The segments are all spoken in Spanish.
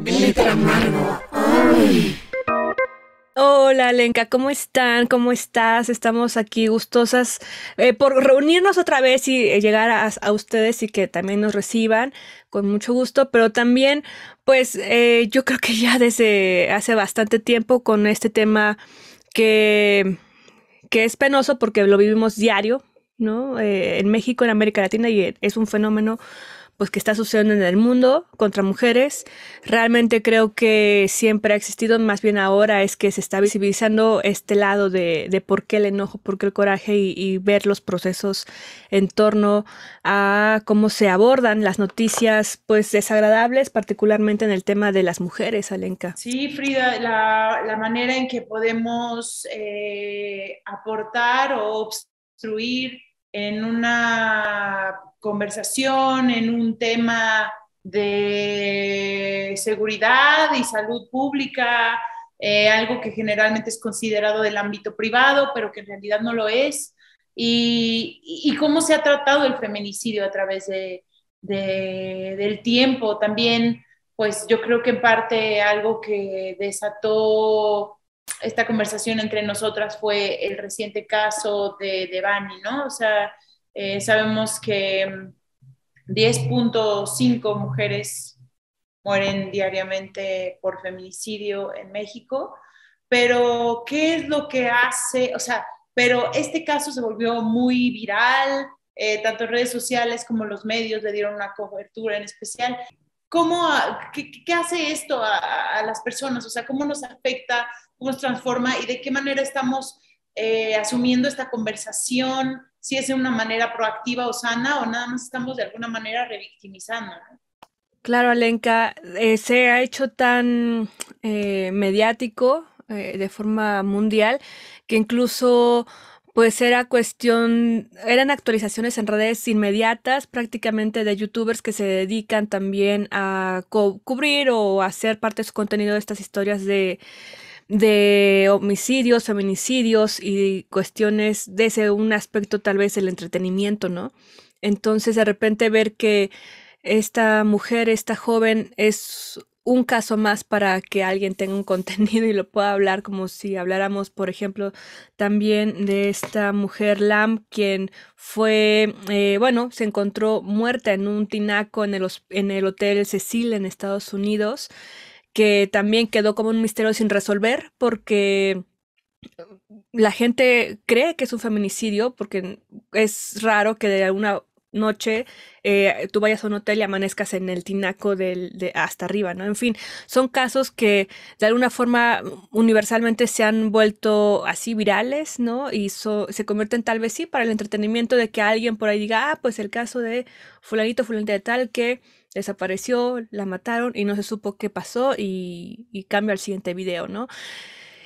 Glitter amargo. Ay. Hola, Lenka, ¿cómo están? ¿Cómo estás? Estamos aquí gustosas por reunirnos otra vez y llegar a ustedes y que también nos reciban con mucho gusto, pero también, pues, yo creo que ya desde hace bastante tiempo con este tema que, que es penoso porque lo vivimos diario, ¿no? En México, en América Latina, y es un fenómeno pues que está sucediendo en el mundo contra mujeres. Realmente creo que siempre ha existido, más bien ahora es que se está visibilizando este lado de por qué el enojo, por qué el coraje y ver los procesos en torno a cómo se abordan las noticias pues desagradables, particularmente en el tema de las mujeres, Alenka. Sí, Frida, la manera en que podemos aportar o obstruir en una conversación, en un tema de seguridad y salud pública, algo que generalmente es considerado del ámbito privado, pero que en realidad no lo es, y cómo se ha tratado el feminicidio a través del tiempo también, pues yo creo que en parte algo que desató esta conversación entre nosotras fue el reciente caso de Bani, ¿no? O sea, sabemos que 10.5 mujeres mueren diariamente por feminicidio en México, pero ¿qué es lo que hace? O sea, pero este caso se volvió muy viral, tanto redes sociales como los medios le dieron una cobertura en especial. ¿Qué hace esto a las personas? O sea, ¿cómo nos afecta, cómo nos transforma y de qué manera estamos asumiendo esta conversación? Si es de una manera proactiva o sana o nada más estamos de alguna manera revictimizando, ¿no? Claro, Alenka, se ha hecho tan mediático de forma mundial que incluso pues era cuestión, eran actualizaciones en redes inmediatas prácticamente de youtubers que se dedican también a cubrir o hacer parte de su contenido de estas historias de homicidios, feminicidios y cuestiones desde un aspecto tal vez el entretenimiento, ¿no? Entonces de repente ver que esta mujer, esta joven, es un caso más para que alguien tenga un contenido y lo pueda hablar como si habláramos, por ejemplo, también de esta mujer Lam, quien fue, bueno, se encontró muerta en un tinaco en el Hotel Cecil en Estados Unidos, que también quedó como un misterio sin resolver porque la gente cree que es un feminicidio porque es raro que de alguna noche tú vayas a un hotel y amanezcas en el tinaco de hasta arriba, ¿no? En fin, son casos que de alguna forma universalmente se han vuelto así virales, ¿no? Y se convierten tal vez sí para el entretenimiento de que alguien por ahí diga, ah, pues el caso de fulanito, fulanita de tal que desapareció, la mataron y no se supo qué pasó y cambio al siguiente video, ¿no?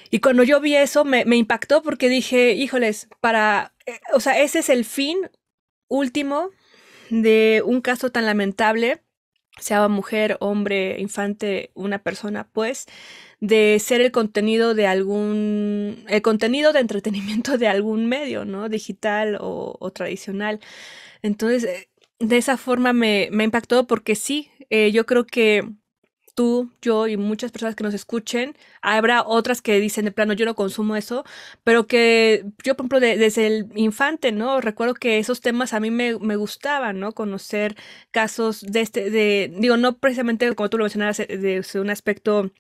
Y cuando yo vi eso me impactó porque dije, híjoles, o sea, ese es el fin último de un caso tan lamentable, sea mujer, hombre, infante, una persona, pues, de ser el contenido de entretenimiento de algún medio, ¿no? Digital o tradicional. Entonces, de esa forma me impactó porque sí, yo creo que tú, yo y muchas personas que nos escuchen, habrá otras que dicen de plano, yo no consumo eso, pero que yo, por ejemplo, desde el infante, ¿no? Recuerdo que esos temas a mí me gustaban, ¿no? Conocer casos digo, no precisamente como tú lo mencionabas, de un aspecto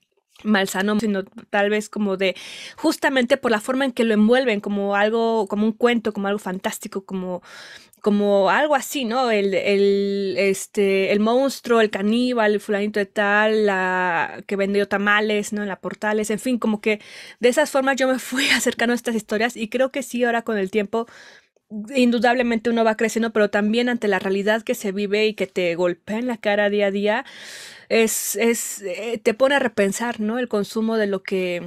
malsano, sino tal vez como de, justamente por la forma en que lo envuelven, como algo, como un cuento, como algo fantástico, como algo así, ¿no? El monstruo, el caníbal, el fulanito de tal, la que vendió tamales, ¿no? En la Portales, en fin, como que de esas formas yo me fui acercando a estas historias y creo que sí, ahora con el tiempo, indudablemente uno va creciendo, pero también ante la realidad que se vive y que te golpea en la cara día a día, te pone a repensar, ¿no? El consumo de lo que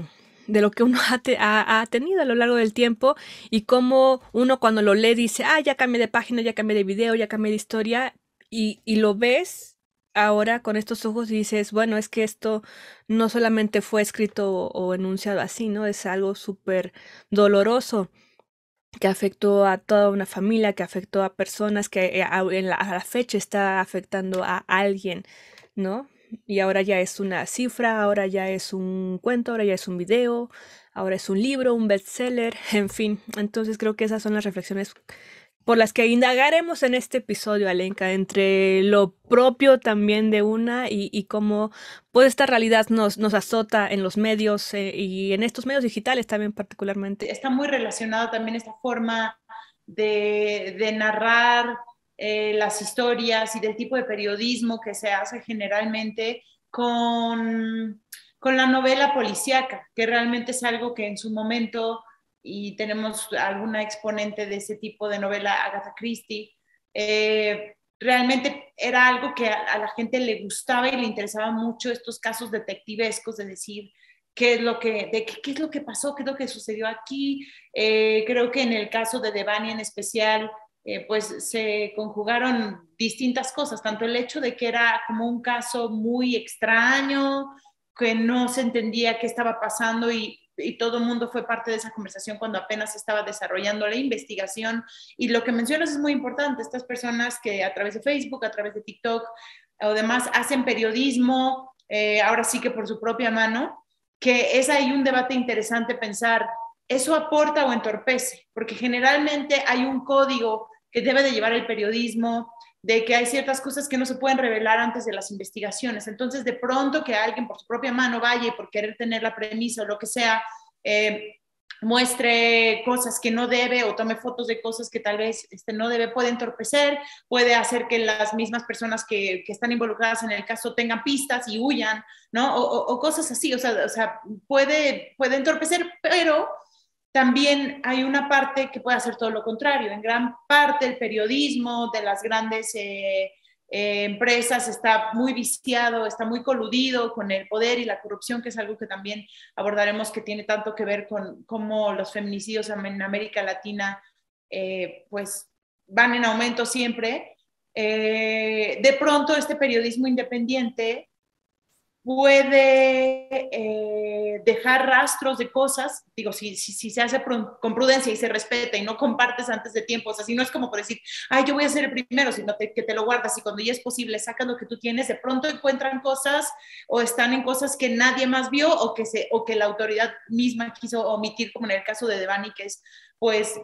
uno ha tenido a lo largo del tiempo y cómo uno cuando lo lee dice, ah, ya cambié de página, ya cambié de video, ya cambié de historia y lo ves ahora con estos ojos y dices, bueno, es que esto no solamente fue escrito o enunciado así, ¿no? Es algo súper doloroso que afectó a toda una familia, que afectó a personas, que a la fecha está afectando a alguien, ¿no? y ahora ya es una cifra, ahora ya es un cuento, ahora ya es un video, ahora es un libro, un bestseller, en fin. Entonces creo que esas son las reflexiones por las que indagaremos en este episodio, Alenka, entre lo propio también de una y cómo pues esta realidad nos azota en los medios y en estos medios digitales también particularmente. Está muy relacionado también esta forma de narrar las historias y del tipo de periodismo que se hace generalmente con la novela policíaca, que realmente es algo que en su momento, y tenemos alguna exponente de ese tipo de novela, Agatha Christie, realmente era algo que a la gente le gustaba y le interesaba mucho estos casos detectivescos, de decir qué es lo que pasó, qué es lo que sucedió aquí. Creo que en el caso de Devani en especial, pues se conjugaron distintas cosas, tanto el hecho de que era como un caso muy extraño, que no se entendía qué estaba pasando y todo el mundo fue parte de esa conversación cuando apenas estaba desarrollando la investigación. Y lo que mencionas es muy importante, estas personas que a través de Facebook, a través de TikTok o demás hacen periodismo, ahora sí que por su propia mano, que es ahí un debate interesante pensar, ¿eso aporta o entorpece? Porque generalmente hay un código que debe de llevar el periodismo, de que hay ciertas cosas que no se pueden revelar antes de las investigaciones. Entonces, de pronto que alguien por su propia mano vaya y por querer tener la premisa o lo que sea, muestre cosas que no debe o tome fotos de cosas que tal vez no debe, puede entorpecer, puede hacer que las mismas personas que están involucradas en el caso tengan pistas y huyan, ¿no? O cosas así, o sea puede entorpecer, pero también hay una parte que puede hacer todo lo contrario. En gran parte el periodismo de las grandes empresas está muy viciado, está muy coludido con el poder y la corrupción, que es algo que también abordaremos, que tiene tanto que ver con cómo los feminicidios en América Latina pues van en aumento siempre. De pronto este periodismo independiente puede dejar rastros de cosas, digo, si se hace con prudencia y se respeta y no compartes antes de tiempo, o sea, si no es como por decir, ay, yo voy a ser el primero, sino que te lo guardas y cuando ya es posible sacas lo que tú tienes, de pronto encuentran cosas o están en cosas que nadie más vio o que la autoridad misma quiso omitir, como en el caso de Devani, que es, pues,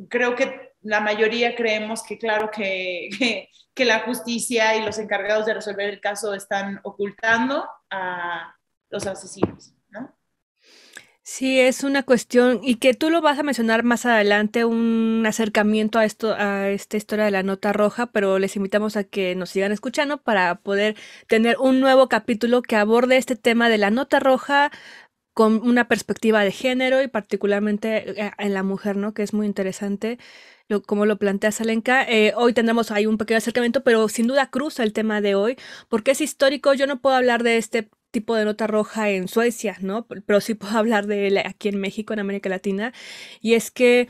creo que la mayoría creemos que claro que la justicia y los encargados de resolver el caso están ocultando a los asesinos, ¿no? Sí, es una cuestión, y que tú lo vas a mencionar más adelante, un acercamiento a esto, a esta historia de la nota roja, pero les invitamos a que nos sigan escuchando para poder tener un nuevo capítulo que aborde este tema de la nota roja con una perspectiva de género y particularmente en la mujer, ¿no? Que es muy interesante como lo plantea Salenka. Hoy tendremos ahí un pequeño acercamiento, pero sin duda cruza el tema de hoy, porque es histórico. Yo no puedo hablar de este tipo de nota roja en Suecia, ¿no? Pero sí puedo hablar de él aquí en México, en América Latina, y es que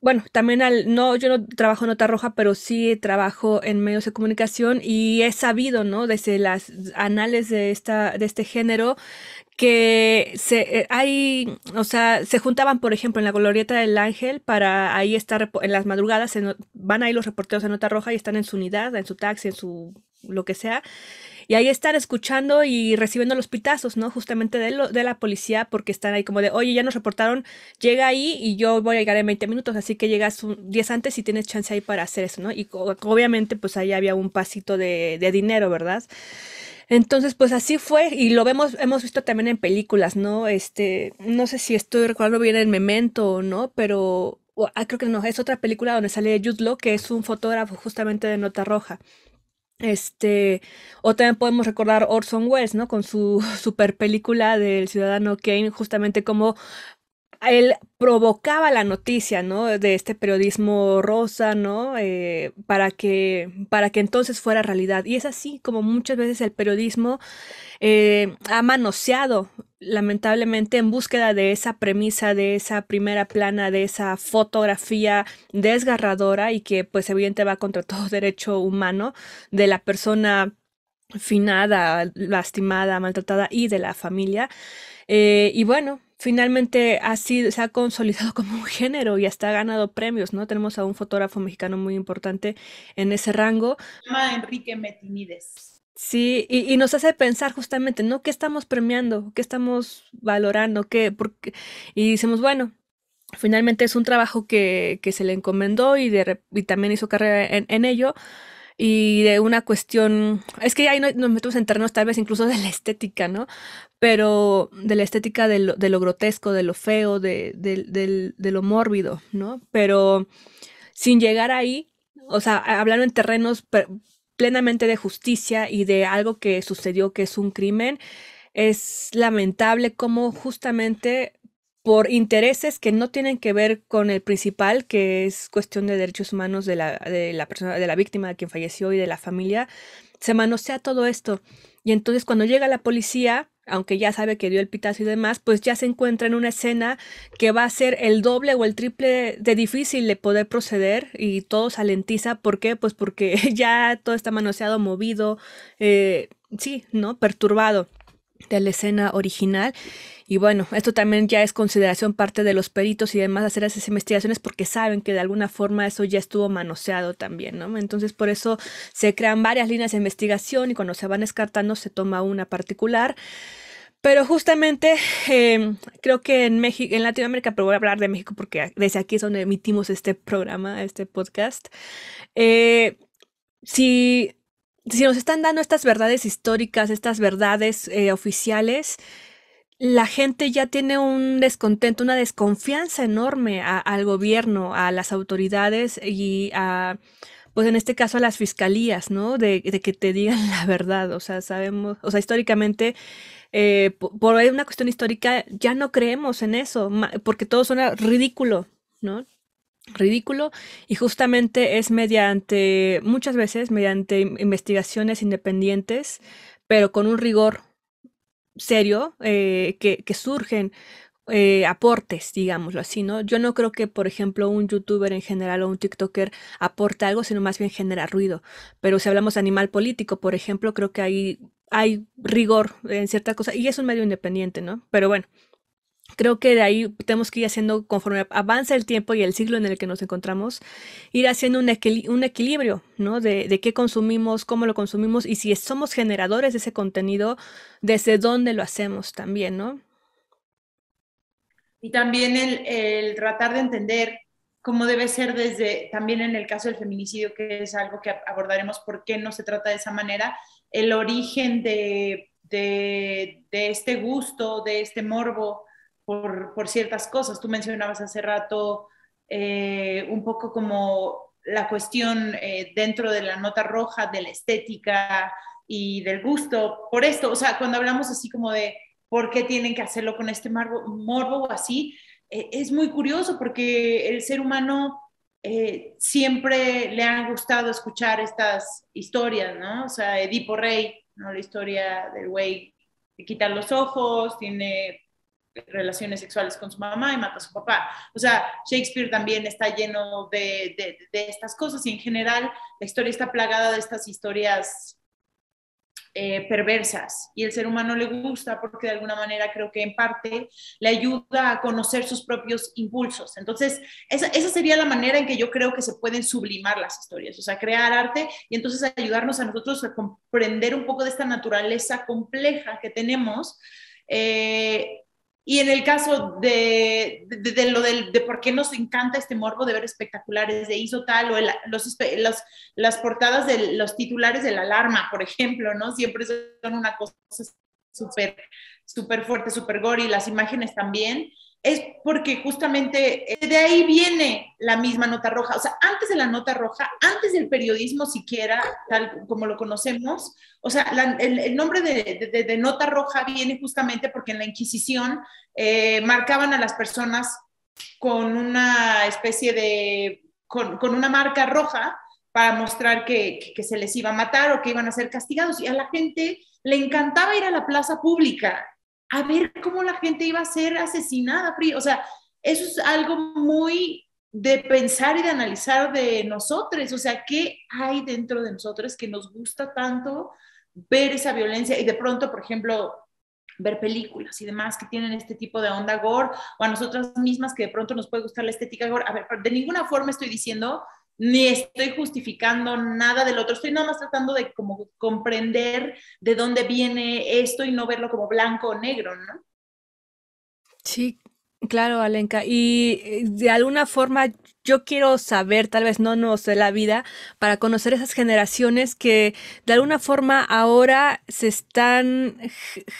bueno, también no, yo no trabajo en nota roja, pero sí trabajo en medios de comunicación y he sabido, ¿no? Desde las anales de este género, que o sea, se juntaban, por ejemplo, en la Glorieta del Ángel para ahí estar en las madrugadas, van ahí los reporteros de nota roja y están en su unidad, en su taxi, en su lo que sea, y ahí están escuchando y recibiendo los pitazos, ¿no? Justamente de la policía, porque están ahí como de, oye, ya nos reportaron, llega ahí y yo voy a llegar en 20 minutos, así que llegas 10 antes y tienes chance ahí para hacer eso, ¿no? Y obviamente pues ahí había un pasito de dinero, ¿verdad? Entonces, pues así fue, y hemos visto también en películas, ¿no? No sé si estoy recordando bien el Memento o no, pero creo que no, es otra película donde sale Jude Law, que es un fotógrafo justamente de nota roja. O también podemos recordar Orson Welles, ¿no? Con su super película del Ciudadano Kane, justamente como él provocaba la noticia, ¿no? De este periodismo rosa, ¿no? Para que entonces fuera realidad. Y es así como muchas veces el periodismo ha manoseado, lamentablemente, en búsqueda de esa premisa, de esa primera plana, de esa fotografía desgarradora y que pues evidente va contra todo derecho humano de la persona finada, lastimada, maltratada y de la familia. Y bueno, finalmente se ha consolidado como un género y hasta ha ganado premios, ¿no? Tenemos a un fotógrafo mexicano muy importante en ese rango. Se llama Enrique Metinides. Sí, y nos hace pensar justamente, ¿no? ¿Qué estamos premiando? ¿Qué estamos valorando? ¿Qué? Porque, y decimos, bueno, finalmente es un trabajo que se le encomendó y también hizo carrera en ello. Y de una cuestión, es que ahí nos metemos en terrenos tal vez incluso de la estética, ¿no? Pero de la estética de lo grotesco, de lo feo, de lo mórbido, ¿no? Pero sin llegar ahí, o sea, hablando en terrenos plenamente de justicia y de algo que sucedió que es un crimen, es lamentable cómo justamente por intereses que no tienen que ver con el principal, que es cuestión de derechos humanos de la persona, de la víctima, de quien falleció y de la familia, se manosea todo esto. Y entonces cuando llega la policía, aunque ya sabe que dio el pitazo y demás, pues ya se encuentra en una escena que va a ser el doble o el triple de difícil de poder proceder y todo se alentiza. ¿Por qué? Pues porque ya todo está manoseado, movido, sí, ¿no? Perturbado de la escena original. Y bueno, esto también ya es consideración parte de los peritos y demás hacer esas investigaciones porque saben que de alguna forma eso ya estuvo manoseado también, ¿no? Entonces por eso se crean varias líneas de investigación y cuando se van descartando se toma una particular. Pero justamente creo que en México, en Latinoamérica, pero voy a hablar de México porque desde aquí es donde emitimos este programa, este podcast. eh, si, si nos están dando estas verdades históricas, estas verdades oficiales, la gente ya tiene un descontento, una desconfianza enorme al gobierno, a las autoridades y a, pues en este caso a las fiscalías, ¿no? De que te digan la verdad. O sea, sabemos, o sea, históricamente, por una cuestión histórica, ya no creemos en eso, porque todo suena ridículo, ¿no? Ridículo, y justamente es mediante, muchas veces, mediante investigaciones independientes, pero con un rigor serio, que surgen aportes, digámoslo así, ¿no? Yo no creo que, por ejemplo, un youtuber en general o un tiktoker aporte algo, sino más bien genera ruido. Pero si hablamos de animal político, por ejemplo, creo que hay rigor en cierta cosa y es un medio independiente, ¿no? Pero bueno, creo que de ahí tenemos que ir haciendo, conforme avanza el tiempo y el siglo en el que nos encontramos, ir haciendo un equilibrio, ¿no? De qué consumimos, cómo lo consumimos y si somos generadores de ese contenido, desde dónde lo hacemos también, ¿no? Y también el tratar de entender cómo debe ser desde, también en el caso del feminicidio, que es algo que abordaremos, por qué no se trata de esa manera, el origen de este gusto, de este morbo por ciertas cosas. Tú mencionabas hace rato un poco como la cuestión dentro de la nota roja, de la estética y del gusto por esto. O sea, cuando hablamos así como de por qué tienen que hacerlo con este morbo o así. Es muy curioso porque el ser humano siempre le han gustado escuchar estas historias, ¿no? O sea, Edipo Rey, ¿no? La historia del güey que quita los ojos, tiene relaciones sexuales con su mamá y mata a su papá. O sea, Shakespeare también está lleno de estas cosas y en general la historia está plagada de estas historias perversas y el ser humano le gusta porque de alguna manera creo que en parte le ayuda a conocer sus propios impulsos. Entonces, esa sería la manera en que yo creo que se pueden sublimar las historias, o sea, crear arte y entonces ayudarnos a nosotros a comprender un poco de esta naturaleza compleja que tenemos. Y en el caso de por qué nos encanta este morbo de ver espectaculares de hizo tal, o las portadas de los titulares de la alarma, por ejemplo, ¿no? Siempre son una cosa súper, súper fuerte, súper gore, y las imágenes también, es porque justamente de ahí viene la misma nota roja. O sea, antes de la nota roja, antes del periodismo siquiera, tal como lo conocemos, o sea, el nombre de nota roja viene justamente porque en la Inquisición marcaban a las personas con una especie con una marca roja para mostrar que se les iba a matar o que iban a ser castigados. Y a la gente le encantaba ir a la plaza pública a ver cómo la gente iba a ser asesinada. O sea, eso es algo muy de pensar y de analizar de nosotros. O sea, ¿qué hay dentro de nosotros que nos gusta tanto ver esa violencia? Y de pronto, por ejemplo, ver películas y demás que tienen este tipo de onda gore, o a nosotras mismas que de pronto nos puede gustar la estética gore. A ver, de ninguna forma estoy diciendo ni estoy justificando nada del otro, estoy nada más tratando de como comprender de dónde viene esto y no verlo como blanco o negro, ¿no? Sí, claro, Alenka. Y de alguna forma yo quiero saber, tal vez no sé la vida, para conocer esas generaciones que de alguna forma ahora se están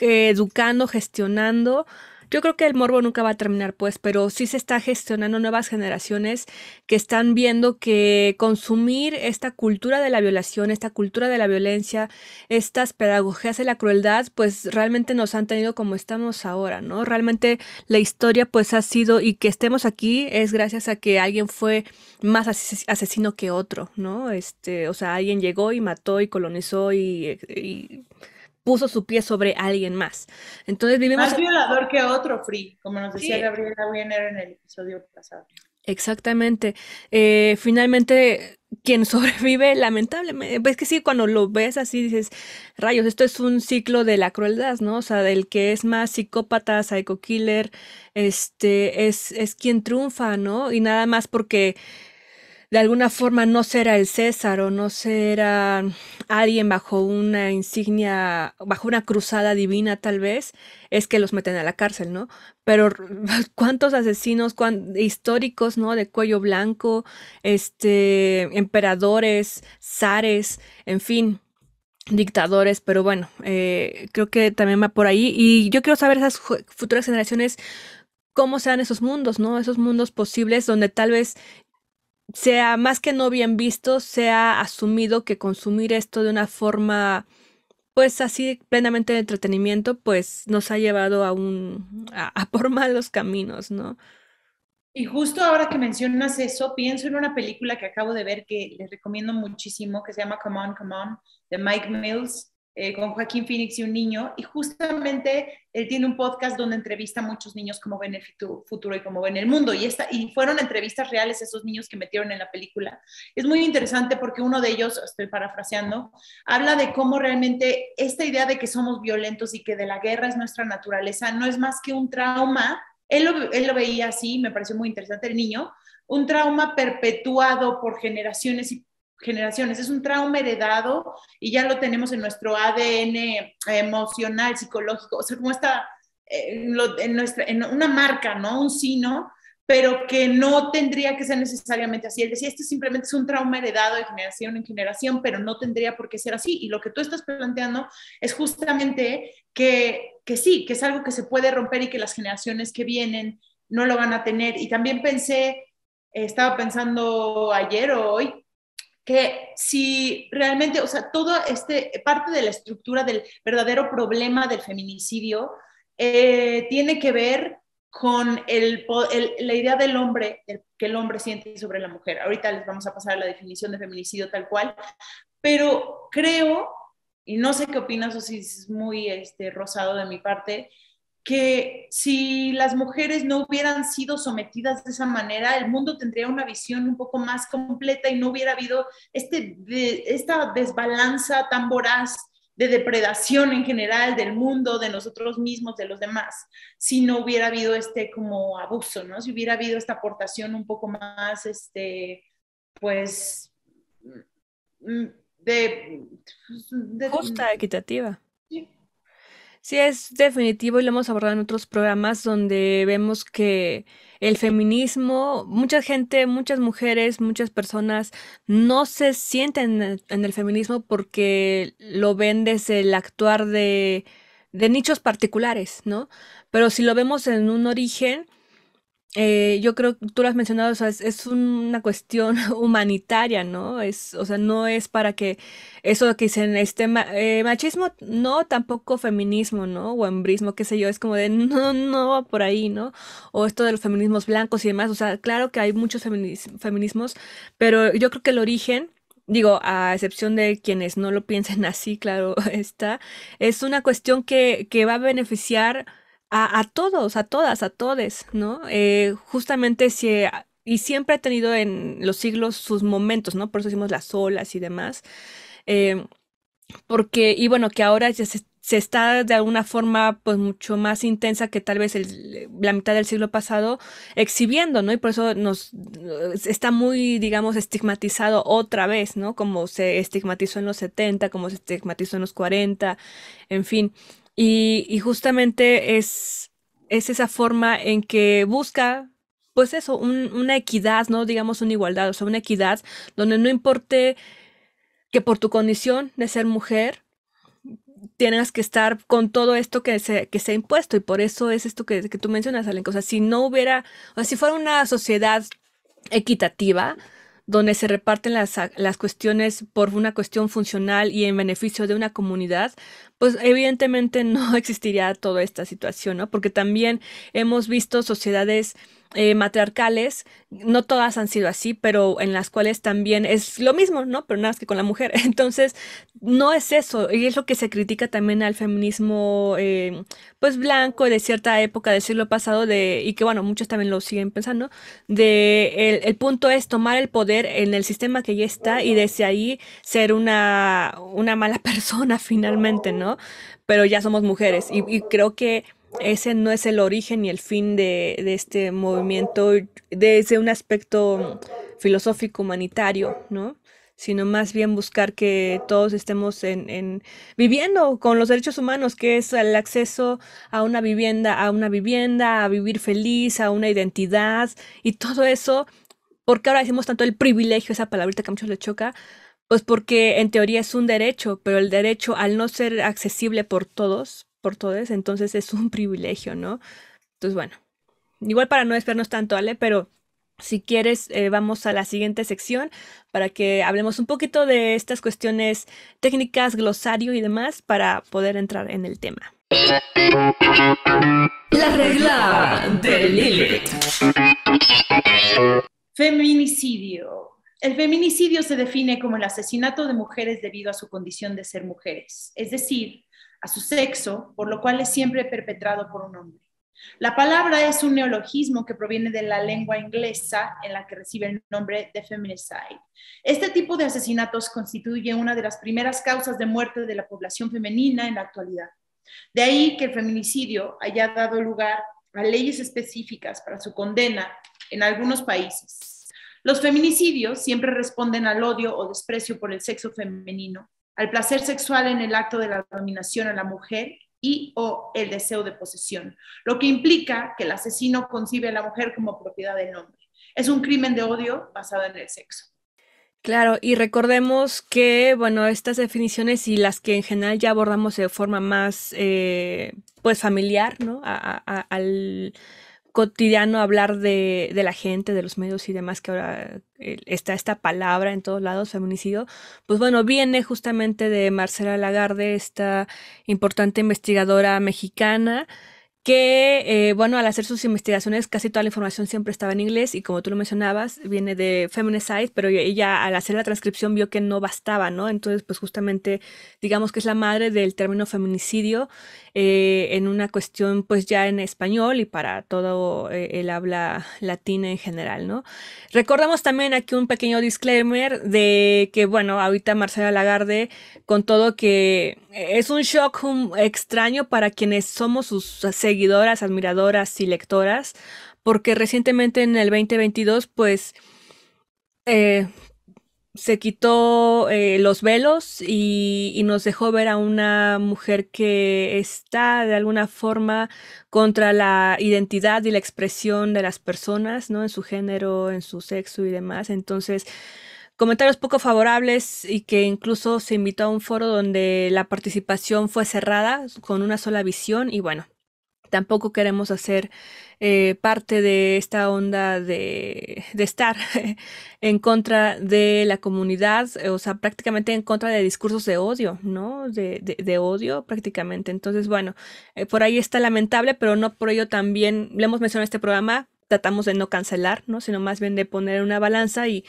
educando, gestionando. Yo creo que el morbo nunca va a terminar, pues, pero sí se está gestionando nuevas generaciones que están viendo que consumir esta cultura de la violación, esta cultura de la violencia, estas pedagogías de la crueldad, pues realmente nos han tenido como estamos ahora, ¿no? Realmente la historia pues ha sido, y que estemos aquí es gracias a que alguien fue más asesino que otro, ¿no? O sea, alguien llegó y mató y colonizó y puso su pie sobre alguien más. Entonces vivimos Más violador que otro, Free, como nos decía aquí. Gabriela Wiener en el episodio pasado. Exactamente. Finalmente, quien sobrevive, lamentablemente, pues que sí, cuando lo ves así dices, rayos, esto es un ciclo de la crueldad, ¿no? O sea, del que es más psicópata, psycho killer, es quien triunfa, ¿no? Y nada más porque de alguna forma no será el César o no será alguien bajo una insignia, bajo una cruzada divina tal vez, es que los meten a la cárcel, ¿no? Pero cuántos asesinos históricos, ¿no? De cuello blanco, emperadores, zares, en fin, dictadores, pero bueno, creo que también va por ahí. Y yo quiero saber esas futuras generaciones, cómo sean esos mundos, ¿no? Esos mundos posibles donde tal vez sea más que no bien visto, sea asumido que consumir esto de una forma, pues así plenamente de entretenimiento, pues nos ha llevado a por malos caminos, ¿no? Y justo ahora que mencionas eso, pienso en una película que acabo de ver que les recomiendo muchísimo, que se llama Come On, de Mike Mills, con Joaquín Phoenix y un niño. Y justamente él tiene un podcast donde entrevista a muchos niños cómo ven el futuro y cómo ven el mundo. Y fueron entrevistas reales a esos niños que metieron en la película. Es muy interesante porque uno de ellos, estoy parafraseando, habla de cómo realmente esta idea de que somos violentos y que de la guerra es nuestra naturaleza no es más que un trauma. Él lo veía así, me pareció muy interesante el niño, un trauma perpetuado por generaciones y generaciones, es un trauma heredado y ya lo tenemos en nuestro ADN emocional, psicológico, o sea, como está en una marca, ¿no? Un sino, pero que no tendría que ser necesariamente así. Él decía, esto simplemente es un trauma heredado de generación en generación, pero no tendría por qué ser así. Y lo que tú estás planteando es justamente que sí, que es algo que se puede romper y que las generaciones que vienen no lo van a tener. Y también estaba pensando ayer o hoy, que si realmente, o sea, todo parte de la estructura del verdadero problema del feminicidio tiene que ver con la idea del hombre, que el hombre siente sobre la mujer. Ahorita les vamos a pasar a la definición de feminicidio tal cual, pero creo, y no sé qué opinas o si es muy rosado de mi parte, que si las mujeres no hubieran sido sometidas de esa manera, el mundo tendría una visión un poco más completa y no hubiera habido esta desbalanza tan voraz de depredación en general del mundo, de nosotros mismos, de los demás, si no hubiera habido como abuso, ¿no? Si hubiera habido esta aportación un poco más, pues, de, Justa, equitativa. sí. Sí, es definitivo y lo hemos abordado en otros programas donde vemos que el feminismo, mucha gente, muchas mujeres, muchas personas no se sienten en el feminismo porque lo ven desde el actuar de nichos particulares, ¿no? Pero si lo vemos en un origen, yo creo que tú lo has mencionado, o sea, es una cuestión humanitaria, ¿no? O sea, no es para que eso que dicen, machismo, no, tampoco feminismo, ¿no? O embrismo, qué sé yo, es como de, no va por ahí, ¿no? O esto de los feminismos blancos y demás, o sea, claro que hay muchos feminismos, pero yo creo que el origen, digo, a excepción de quienes no lo piensen así, claro, está, es una cuestión que va a beneficiar a todos, a todas, a todes, ¿no? Justamente y siempre ha tenido en los siglos sus momentos, ¿no? Por eso decimos las olas y demás. eh, y bueno, que ahora ya se está de alguna forma pues mucho más intensa que tal vez la mitad del siglo pasado exhibiendo, ¿no? Y por eso nos está muy, digamos, estigmatizado otra vez, ¿no? Como se estigmatizó en los 70, como se estigmatizó en los 40, en fin. Y justamente es esa forma en que busca, pues eso, una equidad, ¿no? Digamos una igualdad, o sea, una equidad donde no importe que por tu condición de ser mujer tienes que estar con todo esto que se ha impuesto. Y por eso es esto que tú mencionas, Alenka. O sea, si no hubiera, o sea, si fuera una sociedad equitativa, donde se reparten las cuestiones por una cuestión funcional y en beneficio de una comunidad, pues evidentemente no existiría toda esta situación, ¿no? Porque también hemos visto sociedades matriarcales, no todas han sido así, pero en las cuales también es lo mismo, ¿no? Pero nada más que con la mujer. Entonces, no es eso, y es lo que se critica también al feminismo, pues blanco de cierta época del siglo pasado, y que bueno, muchos también lo siguen pensando, el punto es tomar el poder en el sistema que ya está y desde ahí ser una mala persona finalmente, ¿no? Pero ya somos mujeres y creo que ese no es el origen ni el fin de este movimiento desde un aspecto filosófico, humanitario, ¿no? Sino más bien buscar que todos estemos viviendo con los derechos humanos, que es el acceso a una vivienda, a vivir feliz, a una identidad y todo eso. ¿Por qué ahora decimos tanto el privilegio, esa palabrita que a muchos les choca? Pues porque en teoría es un derecho, pero el derecho al no ser accesible por todos, entonces es un privilegio, ¿no? Entonces, bueno, igual para no despernos tanto, Ale, pero si quieres, vamos a la siguiente sección para que hablemos un poquito de estas cuestiones técnicas, glosario y demás para poder entrar en el tema. La regla de Lilith. Feminicidio. El feminicidio se define como el asesinato de mujeres debido a su condición de ser mujeres, es decir, a su sexo, por lo cual es siempre perpetrado por un hombre. La palabra es un neologismo que proviene de la lengua inglesa en la que recibe el nombre de feminicide. Este tipo de asesinatos constituye una de las primeras causas de muerte de la población femenina en la actualidad. De ahí que el feminicidio haya dado lugar a leyes específicas para su condena en algunos países. Los feminicidios siempre responden al odio o desprecio por el sexo femenino, al placer sexual en el acto de la dominación a la mujer y o el deseo de posesión, lo que implica que el asesino concibe a la mujer como propiedad del hombre. Es un crimen de odio basado en el sexo. Claro, y recordemos que, bueno, estas definiciones y las que en general ya abordamos de forma más, pues, familiar, ¿no? Al cotidiano hablar de la gente, de los medios y demás, que ahora está esta palabra en todos lados, feminicidio, pues bueno, viene justamente de Marcela Lagarde, esta importante investigadora mexicana, que, bueno, al hacer sus investigaciones casi toda la información siempre estaba en inglés y como tú lo mencionabas, viene de Feminicide, pero ella al hacer la transcripción vio que no bastaba, ¿no? Entonces, pues justamente digamos que es la madre del término feminicidio en una cuestión pues ya en español y para todo el habla latina en general, ¿no? Recordamos también aquí un pequeño disclaimer de que, bueno, ahorita Marcela Lagarde, con todo que es un shock extraño para quienes somos sus seguidoras, admiradoras y lectoras, porque recientemente en el 2022, pues, eh, se quitó los velos y nos dejó ver a una mujer que está de alguna forma contra la identidad y la expresión de las personas, ¿no? En su género, en su sexo y demás. Entonces, comentarios poco favorables y que incluso se invitó a un foro donde la participación fue cerrada con una sola visión y bueno. Tampoco queremos hacer parte de esta onda de estar en contra de la comunidad, o sea, prácticamente en contra de discursos de odio, ¿no? De odio prácticamente. Entonces, bueno, por ahí está lamentable, pero no por ello también, le hemos mencionado en este programa, tratamos de no cancelar, ¿no? Sino más bien de poner una balanza y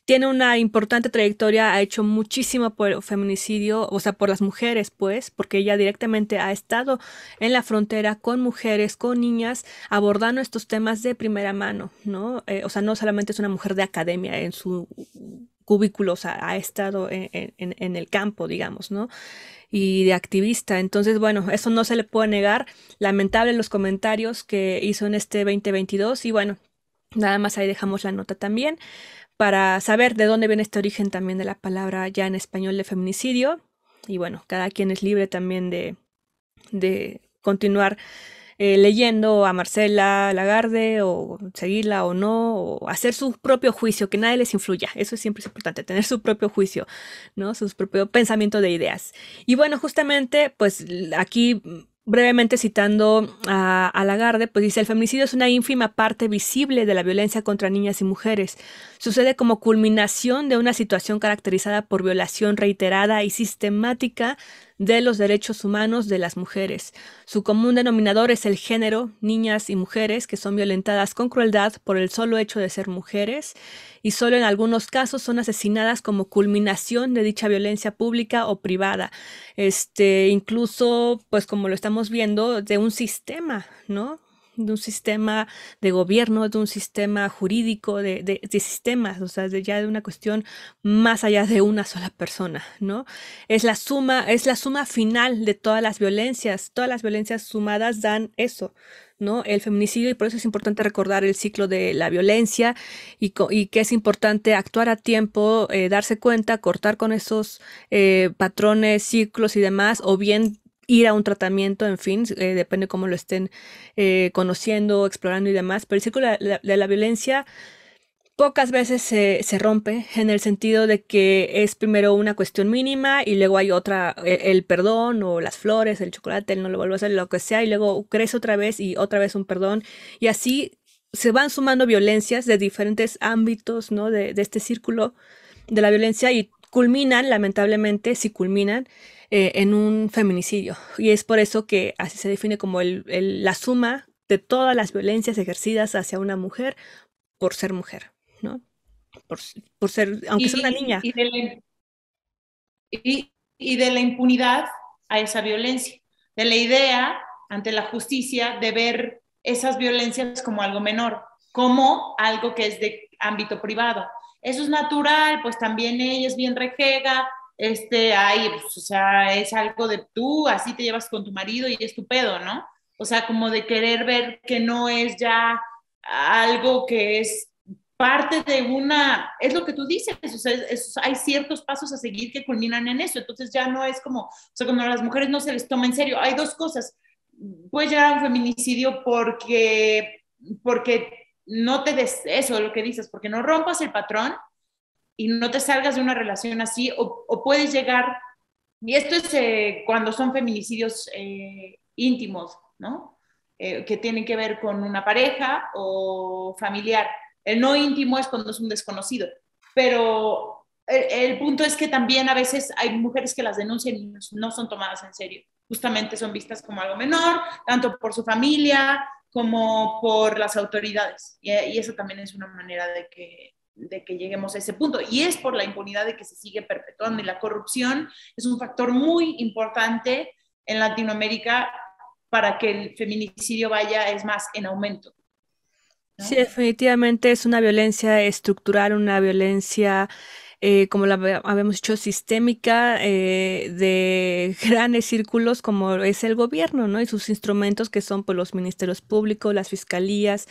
tiene una importante trayectoria, ha hecho muchísimo por el feminicidio, o sea, por las mujeres, pues, porque ella directamente ha estado en la frontera con mujeres, con niñas, abordando estos temas de primera mano, ¿no? O sea, no solamente es una mujer de academia en su cubículos ha estado en el campo, digamos, ¿no? Y de activista. Entonces, bueno, eso no se le puede negar. Lamentable los comentarios que hizo en este 2022 y bueno, nada más ahí dejamos la nota también para saber de dónde viene este origen también de la palabra ya en español de feminicidio. Y bueno, cada quien es libre también de continuar leyendo a Marcela Lagarde o seguirla o no, o hacer su propio juicio, que nadie les influya. Eso siempre es importante, tener su propio juicio, ¿no? Su propio pensamiento de ideas. Y bueno, justamente, pues aquí brevemente citando a Lagarde, pues dice, el feminicidio es una ínfima parte visible de la violencia contra niñas y mujeres. Sucede como culminación de una situación caracterizada por violación reiterada y sistemática de los derechos humanos de las mujeres. Su común denominador es el género, niñas y mujeres que son violentadas con crueldad por el solo hecho de ser mujeres y solo en algunos casos son asesinadas como culminación de dicha violencia pública o privada. Incluso, pues como lo estamos viendo, de un sistema, ¿no? De un sistema de gobierno, de un sistema jurídico, de sistemas, o sea, ya de una cuestión más allá de una sola persona, ¿no? Es la suma final de todas las violencias sumadas dan eso, ¿no? El feminicidio, y por eso es importante recordar el ciclo de la violencia y que es importante actuar a tiempo, darse cuenta, cortar con esos patrones, ciclos y demás, o bien ir a un tratamiento, en fin, depende cómo lo estén conociendo, explorando y demás, pero el ciclo de la violencia pocas veces se rompe en el sentido de que es primero una cuestión mínima y luego hay otra, el perdón o las flores, el chocolate, el no lo vuelvo a hacer, lo que sea, y luego crece otra vez y otra vez un perdón. Y así se van sumando violencias de diferentes ámbitos, ¿no? De este círculo de la violencia y culminan, lamentablemente, sí culminan en un feminicidio. Y es por eso que así se define como la suma de todas las violencias ejercidas hacia una mujer por ser mujer, ¿no? Por, por ser, aunque sea una niña. Y de la impunidad a esa violencia, de la idea ante la justicia de ver esas violencias como algo menor, como algo que es de ámbito privado. Eso es natural, pues también ella es bien rejega, pues, o sea, es algo de tú, así te llevas con tu marido y es tu pedo, ¿no? O sea, como de querer ver que no es ya algo que es parte de una, es lo que tú dices, o sea, hay ciertos pasos a seguir que culminan en eso, entonces ya no es como, o sea, cuando a las mujeres no se les toma en serio, hay dos cosas, puede llegar a un feminicidio porque no te des eso, lo que dices, porque no rompas el patrón y no te salgas de una relación así, o puedes llegar, y esto es cuando son feminicidios íntimos, ¿no? Que tienen que ver con una pareja o familiar. El no íntimo es cuando es un desconocido, pero el punto es que también a veces hay mujeres que las denuncian y no son tomadas en serio. Justamente son vistas como algo menor, tanto por su familia como por las autoridades. Y eso también es una manera de que lleguemos a ese punto. Y es por la impunidad de que se sigue perpetuando. Y la corrupción es un factor muy importante en Latinoamérica para que el feminicidio vaya, es más, en aumento, ¿no? Sí, definitivamente es una violencia estructural, una violencia, como habíamos dicho, sistémica, de grandes círculos como es el gobierno, ¿no? Y sus instrumentos que son pues, los ministerios públicos, las fiscalías,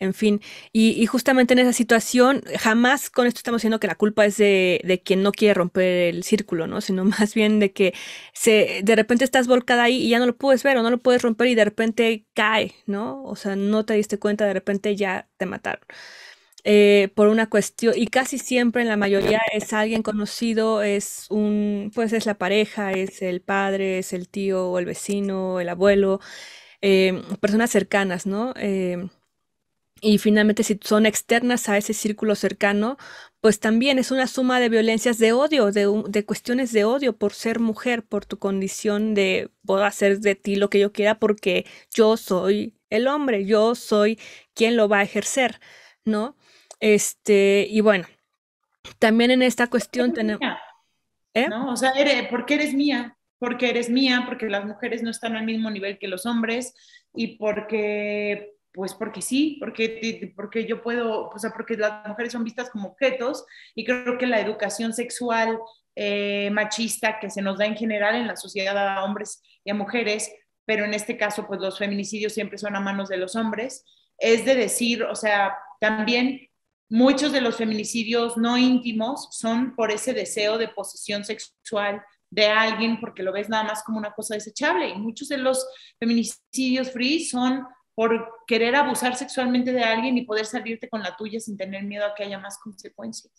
en fin. Y justamente en esa situación, jamás con esto estamos diciendo que la culpa es de quien no quiere romper el círculo, ¿no? Sino más bien de que de repente estás volcada ahí y ya no lo puedes ver o no lo puedes romper y de repente cae, ¿no? O sea, no te diste cuenta, de repente ya te mataron. Por una cuestión, y casi siempre en la mayoría es alguien conocido, pues es la pareja, es el padre, es el tío o el vecino, el abuelo, personas cercanas, ¿no? Y finalmente, si son externas a ese círculo cercano, pues también es una suma de violencias de odio, de cuestiones de odio por ser mujer, por tu condición de puedo hacer de ti lo que yo quiera porque yo soy el hombre, yo soy quien lo va a ejercer, ¿no? Y bueno, también en esta cuestión tenemos, ¿eh? ¿No? O sea, porque eres mía, porque eres mía, porque las mujeres no están al mismo nivel que los hombres y porque pues porque sí, porque yo puedo, o sea, porque las mujeres son vistas como objetos y creo que la educación sexual machista que se nos da en general en la sociedad a hombres y a mujeres, pero en este caso pues los feminicidios siempre son a manos de los hombres, es de decir, o sea, también muchos de los feminicidios no íntimos son por ese deseo de posesión sexual de alguien porque lo ves nada más como una cosa desechable y muchos de los feminicidios free son por querer abusar sexualmente de alguien y poder salirte con la tuya sin tener miedo a que haya más consecuencias.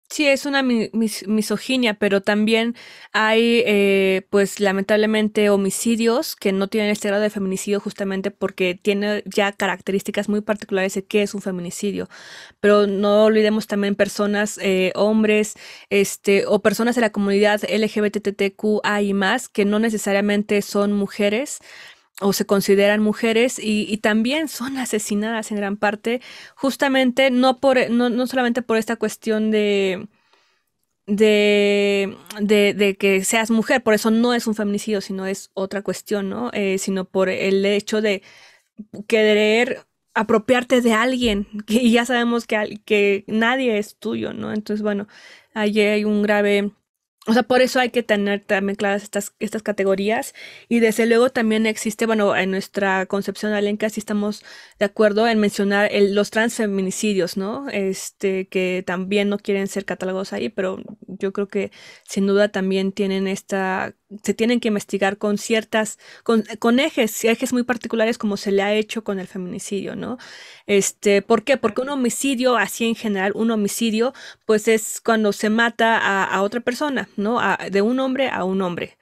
Sí, es una misoginia, pero también hay, pues lamentablemente, homicidios que no tienen este grado de feminicidio justamente porque tiene ya características muy particulares de qué es un feminicidio. Pero no olvidemos también personas, hombres, o personas de la comunidad LGBTTQA y más, que no necesariamente son mujeres o se consideran mujeres y también son asesinadas en gran parte, justamente no solamente por esta cuestión de que seas mujer, por eso no es un feminicidio, sino es otra cuestión, ¿no? Sino por el hecho de querer apropiarte de alguien, y ya sabemos que nadie es tuyo, ¿no? Entonces, bueno, allí hay un grave. O sea, por eso hay que tener también claras estas categorías y desde luego también existe, bueno, en nuestra concepción alenca sí estamos de acuerdo en mencionar los transfeminicidios, ¿no? Que también no quieren ser catalogados ahí, pero yo creo que sin duda también se tienen que investigar con ejes muy particulares como se le ha hecho con el feminicidio, ¿no? ¿Por qué? Porque un homicidio, así en general, un homicidio pues es cuando se mata a otra persona, ¿no? De un hombre a un hombre.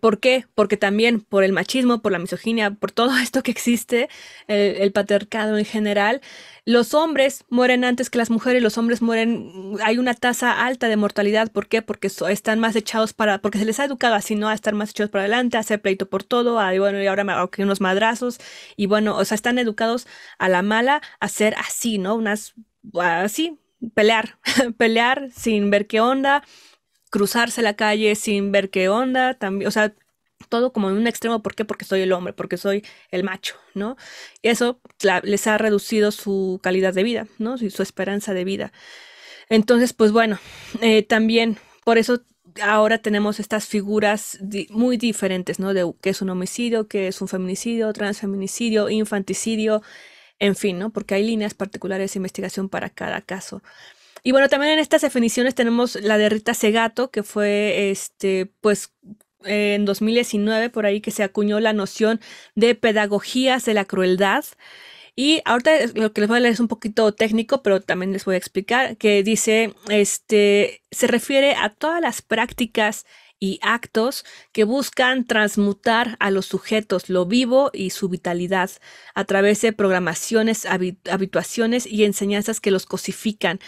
¿Por qué? Porque también por el machismo, por la misoginia, por todo esto que existe, el patriarcado en general, los hombres mueren antes que las mujeres, los hombres mueren, hay una tasa alta de mortalidad, ¿por qué? Porque están más echados porque se les ha educado así, ¿no? A estar más echados para adelante, a hacer pleito por todo, bueno, y ahora me hago unos madrazos, y bueno, o sea, están educados a la mala a ser así, ¿no? Así, pelear, pelear sin ver qué onda, cruzarse la calle sin ver qué onda, también, o sea, todo como en un extremo, ¿por qué? Porque soy el hombre, porque soy el macho, ¿no? Y eso les ha reducido su calidad de vida, ¿no? Y su esperanza de vida. Entonces, pues bueno, también por eso ahora tenemos estas figuras muy diferentes, ¿no? De qué es un homicidio, qué es un feminicidio, transfeminicidio, infanticidio, en fin, ¿no? Porque hay líneas particulares de investigación para cada caso. Y bueno, también en estas definiciones tenemos la de Rita Segato, que fue, pues, en 2019, por ahí que se acuñó la noción de pedagogías de la crueldad. Y ahorita lo que les voy a leer es un poquito técnico, pero también les voy a explicar, que dice, se refiere a todas las prácticas y actos que buscan transmutar a los sujetos lo vivo y su vitalidad a través de programaciones, habituaciones y enseñanzas que los cosifican.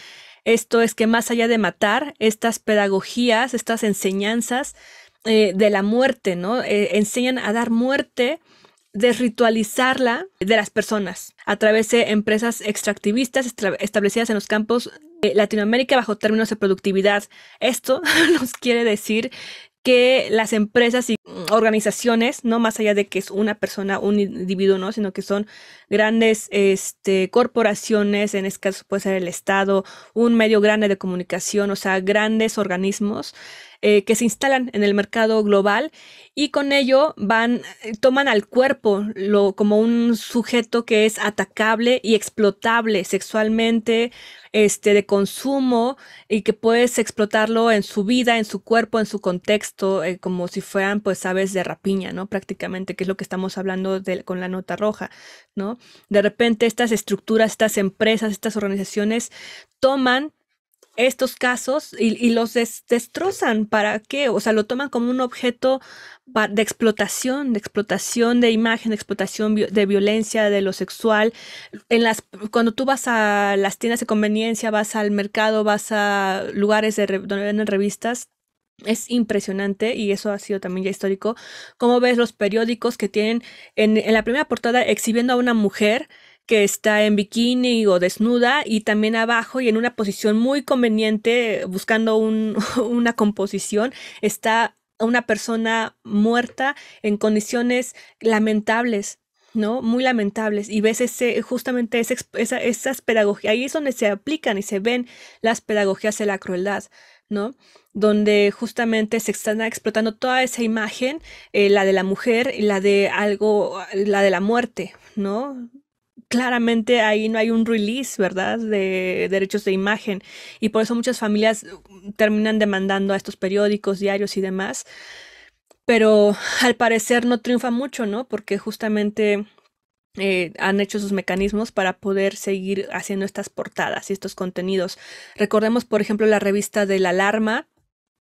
Esto es que más allá de matar, estas pedagogías, estas enseñanzas de la muerte, ¿no? Enseñan a dar muerte, desritualizarla de las personas a través de empresas extractivistas establecidas en los campos de Latinoamérica bajo términos de productividad. Esto nos quiere decir que las empresas y organizaciones, no más allá de que es una persona, un individuo, ¿no? Sino que son grandes corporaciones, en este caso puede ser el Estado, un medio grande de comunicación, o sea, grandes organismos que se instalan en el mercado global y con ello toman al cuerpo como un sujeto que es atacable y explotable sexualmente, de consumo y que puedes explotarlo en su vida, en su cuerpo, en su contexto, como si fueran pues aves de rapiña, ¿no? Prácticamente, que es lo que estamos hablando con la nota roja, ¿no? De repente estas estructuras, estas empresas, estas organizaciones toman estos casos y los destrozan. ¿Para qué? O sea, lo toman como un objeto de explotación, de imagen, de explotación, de violencia, de lo sexual. Cuando tú vas a las tiendas de conveniencia, vas al mercado, vas a lugares donde venden revistas, es impresionante y eso ha sido también ya histórico. Cómo ves los periódicos que tienen en la primera portada exhibiendo a una mujer que está en bikini o desnuda y también abajo y en una posición muy conveniente buscando una composición está una persona muerta en condiciones lamentables. ¿no? Muy lamentables. Y ves justamente esas pedagogías, ahí es donde se aplican y se ven las pedagogías de la crueldad, ¿no? Donde justamente se están explotando toda esa imagen, la de la mujer y la de la muerte, ¿no? Claramente ahí no hay un release, ¿verdad? De derechos de imagen. Y por eso muchas familias terminan demandando a estos periódicos, diarios y demás. Pero al parecer no triunfa mucho, ¿no? Porque justamente han hecho sus mecanismos para poder seguir haciendo estas portadas y estos contenidos. Recordemos, por ejemplo, la revista de La Alarma,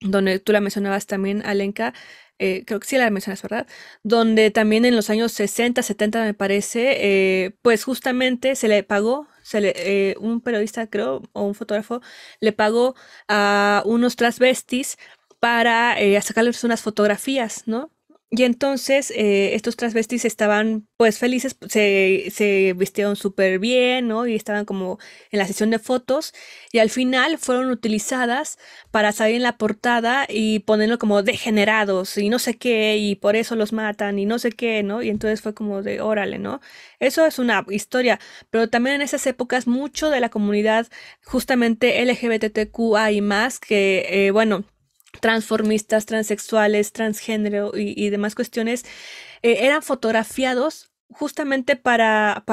donde tú la mencionabas también, Alenka, creo que sí la mencionas, ¿verdad? Donde también en los años 60, 70 me parece, pues justamente se le pagó, un periodista creo, o un fotógrafo, le pagó a unos transvestis para sacarles unas fotografías, ¿no? Y entonces estos transvestis estaban pues felices, se vistieron súper bien, ¿no? Y estaban como en la sesión de fotos y al final fueron utilizadas para salir en la portada y ponerlo como degenerados y no sé qué y por eso los matan y no sé qué, ¿no? Y entonces fue como de órale, ¿no? Eso es una historia, pero también en esas épocas mucho de la comunidad justamente LGBTQA y más que, bueno, transformistas, transexuales, transgénero y demás cuestiones, eran fotografiados justamente para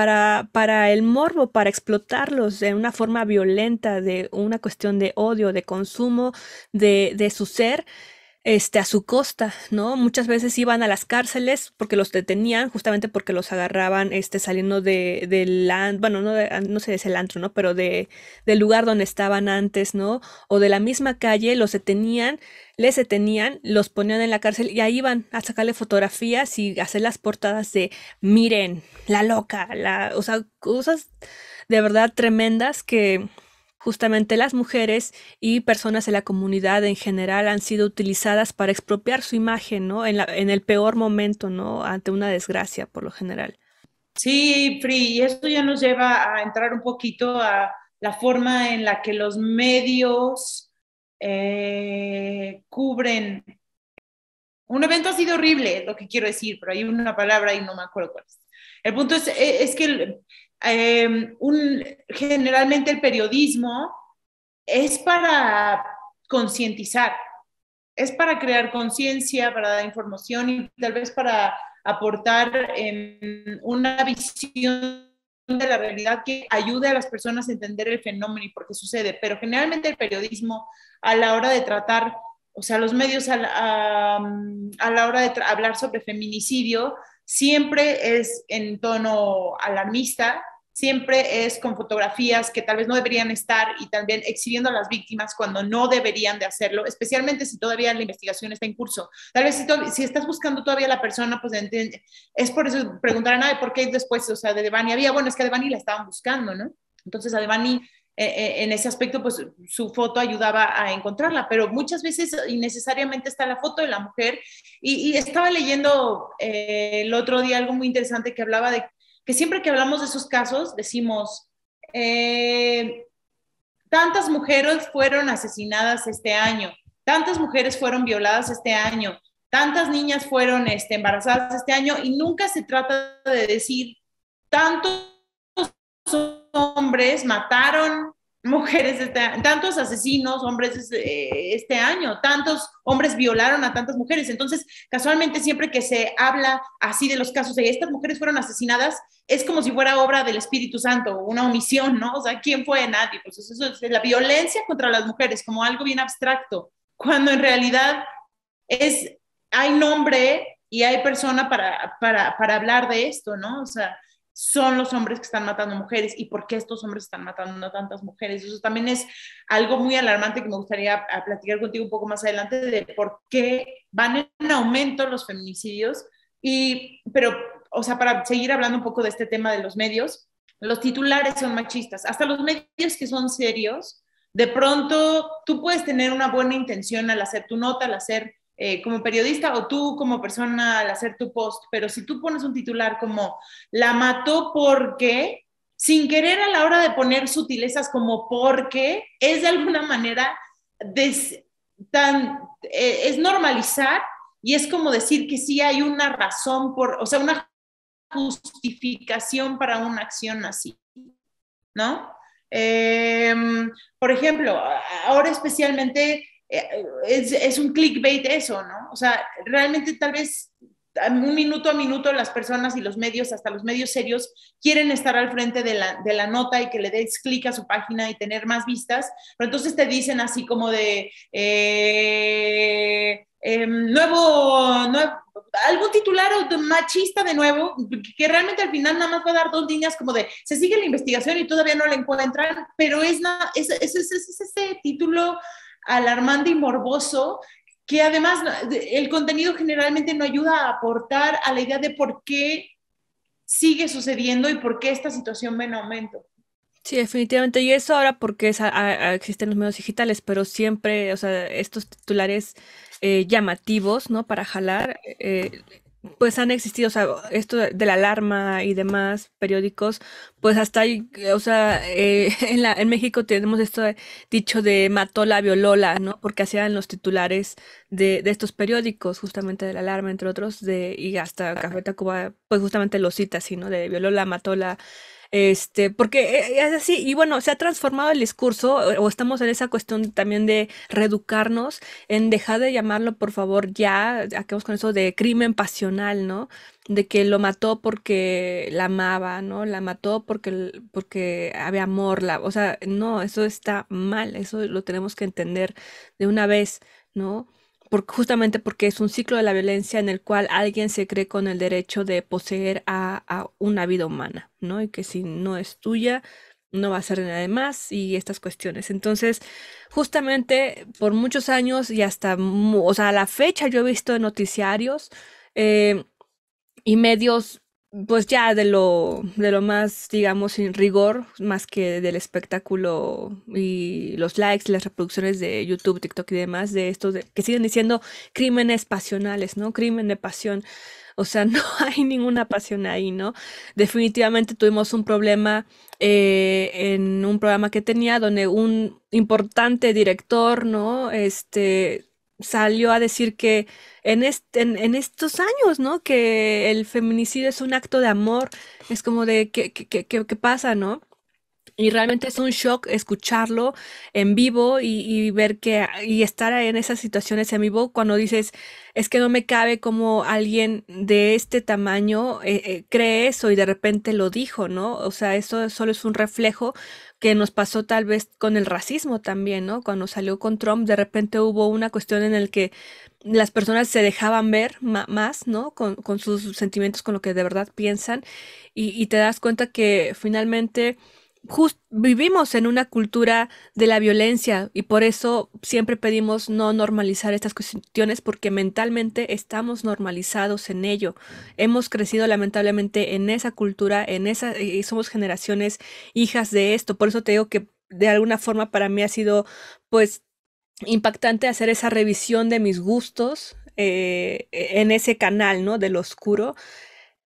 el morbo, para explotarlos de una forma violenta, de una cuestión de odio, de consumo de su ser a su costa, ¿no? Muchas veces iban a las cárceles porque los detenían, justamente porque los agarraban, saliendo bueno, no sé, es el antro, ¿no? Pero del lugar donde estaban antes, ¿no? O de la misma calle, les detenían, los ponían en la cárcel y ahí iban a sacarle fotografías y hacer las portadas de, miren, la loca, o sea, cosas de verdad tremendas que justamente las mujeres y personas de la comunidad en general han sido utilizadas para expropiar su imagen, ¿no? En el peor momento, ¿no? Ante una desgracia, por lo general. Sí, Free, y esto ya nos lleva a entrar un poquito a la forma en la que los medios cubren. Un evento ha sido horrible, es lo que quiero decir, pero hay una palabra y no me acuerdo cuál es. El punto es que generalmente el periodismo es para concientizar, es para crear conciencia, para dar información y tal vez para aportar una visión de la realidad que ayude a las personas a entender el fenómeno y por qué sucede. Pero generalmente el periodismo, a la hora de tratar, o sea, los medios a la hora de hablar sobre feminicidio, siempre es en tono alarmista, siempre es con fotografías que tal vez no deberían estar y también exhibiendo a las víctimas cuando no deberían de hacerlo, especialmente si todavía la investigación está en curso. Tal vez si estás buscando todavía a la persona, pues es por eso preguntarán, ¿por qué después, o sea, de Devani había? Bueno, es que a Devani la estaban buscando, ¿no? Entonces a Devani en ese aspecto, pues su foto ayudaba a encontrarla, pero muchas veces innecesariamente está la foto de la mujer y estaba leyendo el otro día algo muy interesante que hablaba de que siempre que hablamos de esos casos decimos, tantas mujeres fueron asesinadas este año, tantas mujeres fueron violadas este año, tantas niñas fueron embarazadas este año y nunca se trata de decir tantos hombres mataron mujeres, tantos asesinos, hombres este año, tantos hombres violaron a tantas mujeres. Entonces, casualmente, siempre que se habla así de los casos de estas mujeres fueron asesinadas, es como si fuera obra del Espíritu Santo, una omisión, ¿no? O sea, ¿quién fue? Nadie. Pues eso es la violencia contra las mujeres, como algo bien abstracto, cuando en realidad hay nombre y hay persona para hablar de esto, ¿no? O sea, son los hombres que están matando mujeres y por qué estos hombres están matando a tantas mujeres. Eso también es algo muy alarmante que me gustaría platicar contigo un poco más adelante de por qué van en aumento los feminicidios. Pero, o sea, para seguir hablando un poco de este tema de los medios, los titulares son machistas. Hasta los medios que son serios, de pronto tú puedes tener una buena intención al hacer tu nota, al hacer como periodista o tú como persona al hacer tu post, pero si tú pones un titular como la mató porque, sin querer a la hora de poner sutilezas como porque, es de alguna manera es normalizar y es como decir que sí hay una razón o sea, una justificación para una acción así, ¿no? Por ejemplo, ahora especialmente es un clickbait eso, ¿no? O sea, realmente tal vez un minuto a minuto las personas y los medios, hasta los medios serios, quieren estar al frente de la nota y que le des clic a su página y tener más vistas, pero entonces te dicen así como de algún titular machista de nuevo, que realmente al final nada más va a dar 2 líneas como de se sigue la investigación y todavía no la encuentran, pero es ese título alarmante y morboso que además el contenido generalmente no ayuda a aportar a la idea de por qué sigue sucediendo y por qué esta situación va en aumento. Sí, definitivamente. Y eso ahora porque existen los medios digitales, pero siempre, o sea, estos titulares llamativos, ¿no? Para jalar, pues han existido, o sea, esto de la alarma y demás periódicos, pues hasta ahí, o sea, en México tenemos esto dicho de mató la violóla, ¿no? Porque hacían los titulares de estos periódicos, justamente de la alarma, entre otros, y hasta Café Tacuba, pues justamente lo cita así, ¿no? De violóla, matóla. Porque es así, y bueno, se ha transformado el discurso, o estamos en esa cuestión también de reeducarnos, en dejar de llamarlo, por favor, ya, acabamos con eso de crimen pasional, ¿no? De que lo mató porque la amaba, ¿no? La mató porque había amor, o sea, no, eso está mal, eso lo tenemos que entender de una vez, ¿no? Justamente porque es un ciclo de la violencia en el cual alguien se cree con el derecho de poseer a una vida humana, ¿no? Y que si no es tuya, no va a ser de nadie más y estas cuestiones. Entonces, justamente por muchos años y hasta, o sea, a la fecha yo he visto en noticiarios eh, y medios, pues ya de lo más, digamos, sin rigor, más que del espectáculo y los likes, las reproducciones de YouTube, TikTok y demás, de estos que siguen diciendo crímenes pasionales, ¿no? Crimen de pasión. O sea, no hay ninguna pasión ahí, ¿no? Definitivamente tuvimos un problema en un programa que tenía donde un importante director, ¿no? Salió a decir que en estos años, ¿no? Que el feminicidio es un acto de amor. Es como de, ¿qué pasa, no? Y realmente es un shock escucharlo en vivo y ver y estar en esas situaciones en vivo cuando dices, es que no me cabe como alguien de este tamaño cree eso y de repente lo dijo, ¿no? O sea, eso solo es un reflejo que nos pasó tal vez con el racismo también, ¿no? Cuando salió con Trump, de repente hubo una cuestión en la que las personas se dejaban ver más, ¿no? Con sus sentimientos, con lo que de verdad piensan y te das cuenta que finalmente vivimos en una cultura de la violencia y por eso siempre pedimos no normalizar estas cuestiones porque mentalmente estamos normalizados en ello. Hemos crecido lamentablemente en esa cultura, y somos generaciones hijas de esto. Por eso te digo que de alguna forma para mí ha sido pues impactante hacer esa revisión de mis gustos en ese canal, ¿no? Del oscuro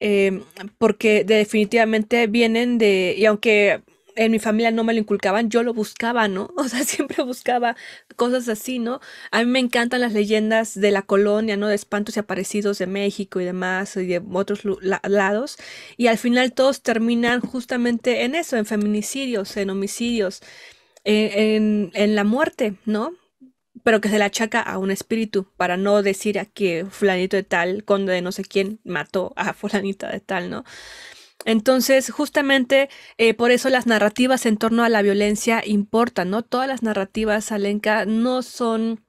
em, porque definitivamente vienen y aunque en mi familia no me lo inculcaban, yo lo buscaba, ¿no? O sea, siempre buscaba cosas así, ¿no? A mí me encantan las leyendas de la colonia, ¿no? De espantos y aparecidos de México y demás, y de otros lados, y al final todos terminan justamente en eso, en feminicidios, en homicidios, en la muerte, ¿no? Pero que se le achaca a un espíritu, para no decir a que fulanito de tal, conde de no sé quién, mató a fulanita de tal, ¿no? Entonces, justamente por eso las narrativas en torno a la violencia importan, ¿no? Todas las narrativas, Alenka, no son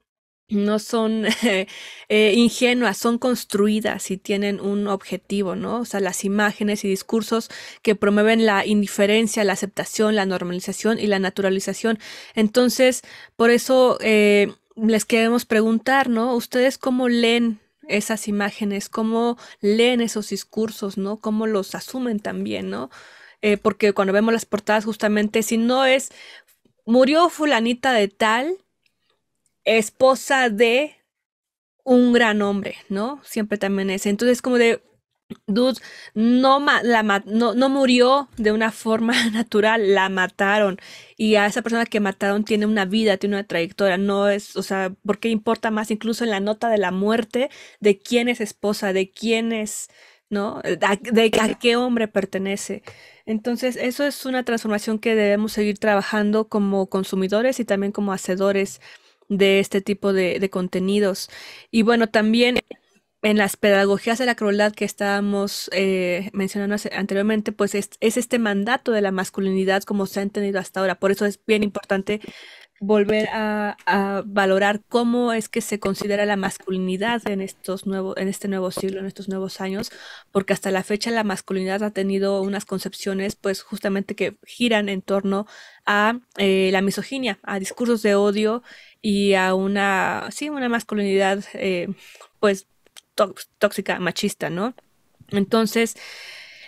ingenuas, son construidas y tienen un objetivo, ¿no? O sea, las imágenes y discursos que promueven la indiferencia, la aceptación, la normalización y la naturalización. Entonces, por eso les queremos preguntar, ¿no? ¿Ustedes cómo leen esas imágenes? ¿Cómo leen esos discursos, ¿no? ¿Cómo los asumen también, ¿no? Porque cuando vemos las portadas, justamente, si no es murió fulanita de tal, esposa de un gran hombre, ¿no? Siempre también es. Entonces, como de, dude, no murió de una forma natural, la mataron. Y a esa persona que mataron tiene una vida, tiene una trayectoria. No es, o sea, ¿por qué importa más incluso en la nota de la muerte de quién es esposa, de quién es ¿no? A qué hombre pertenece. Entonces, eso es una transformación que debemos seguir trabajando como consumidores y también como hacedores de este tipo de contenidos. Y bueno, también en las pedagogías de la crueldad que estábamos mencionando anteriormente, pues es este mandato de la masculinidad como se ha entendido hasta ahora. Por eso es bien importante volver a valorar cómo es que se considera la masculinidad en este nuevo siglo, en estos nuevos años, porque hasta la fecha la masculinidad ha tenido unas concepciones, pues justamente que giran en torno a la misoginia, a discursos de odio y a una masculinidad, pues tóxica, machista, ¿no? Entonces,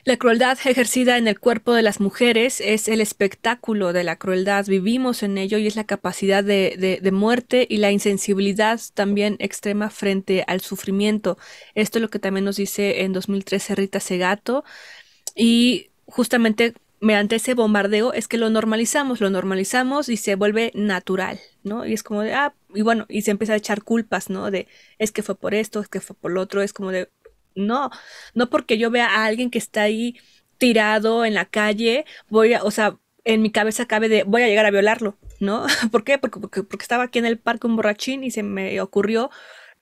la crueldad ejercida en el cuerpo de las mujeres es el espectáculo de la crueldad, vivimos en ello y es la capacidad de muerte y la insensibilidad también extrema frente al sufrimiento. Esto es lo que también nos dice en 2013 Rita Segato y justamente mediante ese bombardeo es que lo normalizamos y se vuelve natural, ¿no? Y es como de, y bueno, y se empieza a echar culpas, ¿no? De, es que fue por esto, es que fue por lo otro, es como de, no, no porque yo vea a alguien que está ahí tirado en la calle, o sea, en mi cabeza cabe de, voy a llegar a violarlo, ¿no? ¿Por qué? Porque estaba aquí en el parque un borrachín y se me ocurrió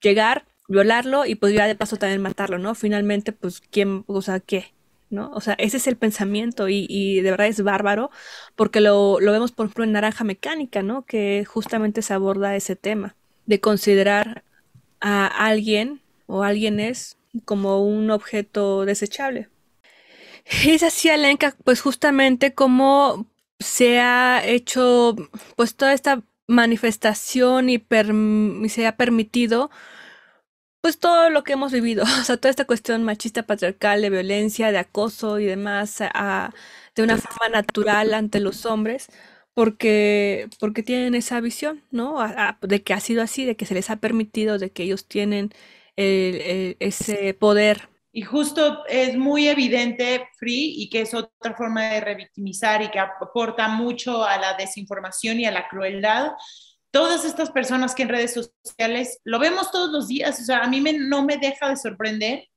llegar, violarlo y pues ya de paso también matarlo, ¿no? Finalmente, pues, ¿quién, o sea, qué? ¿No? O sea, ese es el pensamiento y de verdad es bárbaro porque lo vemos, por ejemplo, en Naranja Mecánica, ¿no? Que justamente se aborda ese tema de considerar a alguien o alguienes como un objeto desechable. Y es así, Alenka, pues justamente como se ha hecho pues toda esta manifestación y se ha permitido pues todo lo que hemos vivido, o sea, toda esta cuestión machista, patriarcal, de violencia, de acoso y demás, de una forma natural ante los hombres, porque tienen esa visión, ¿no? De que ha sido así, de que se les ha permitido, de que ellos tienen ese poder. Y justo es muy evidente, Free, y que es otra forma de revictimizar y que aporta mucho a la desinformación y a la crueldad. Todas estas personas que en redes sociales, lo vemos todos los días, o sea, a mí no me deja de sorprender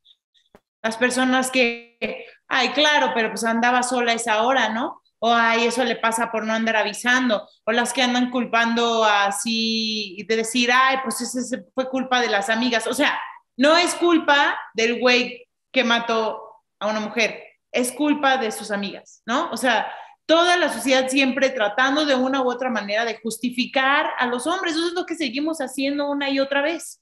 las personas que, ay, claro, pero pues andaba sola a esa hora, ¿no? O ay, eso le pasa por no andar avisando, o las que andan culpando así, de decir, ay, pues ese fue culpa de las amigas, o sea, no es culpa del güey que mató a una mujer, es culpa de sus amigas, ¿no? O sea, toda la sociedad siempre tratando de una u otra manera de justificar a los hombres, eso es lo que seguimos haciendo una y otra vez,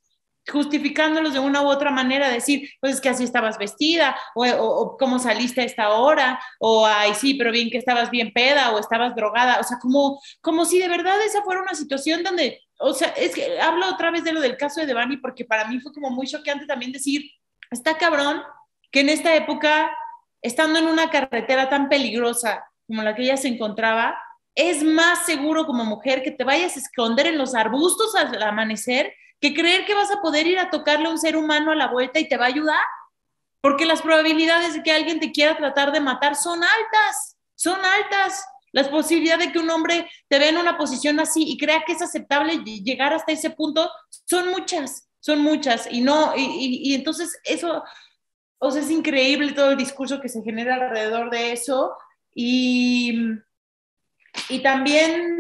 justificándolos de una u otra manera, decir, pues es que así estabas vestida, o cómo saliste a esta hora, o ay, sí, pero bien que estabas bien peda, o estabas drogada, o sea, como si de verdad esa fuera una situación donde, o sea, es que hablo otra vez de lo del caso de Devani, porque para mí fue como muy choqueante también decir, está cabrón que en esta época, estando en una carretera tan peligrosa como la que ella se encontraba, es más seguro como mujer que te vayas a esconder en los arbustos al amanecer que creer que vas a poder ir a tocarle a un ser humano a la vuelta y te va a ayudar, porque las probabilidades de que alguien te quiera tratar de matar son altas, son altas. Las posibilidades de que un hombre te vea en una posición así y crea que es aceptable llegar hasta ese punto son muchas, y no, y entonces eso, o sea, es increíble todo el discurso que se genera alrededor de eso, y también,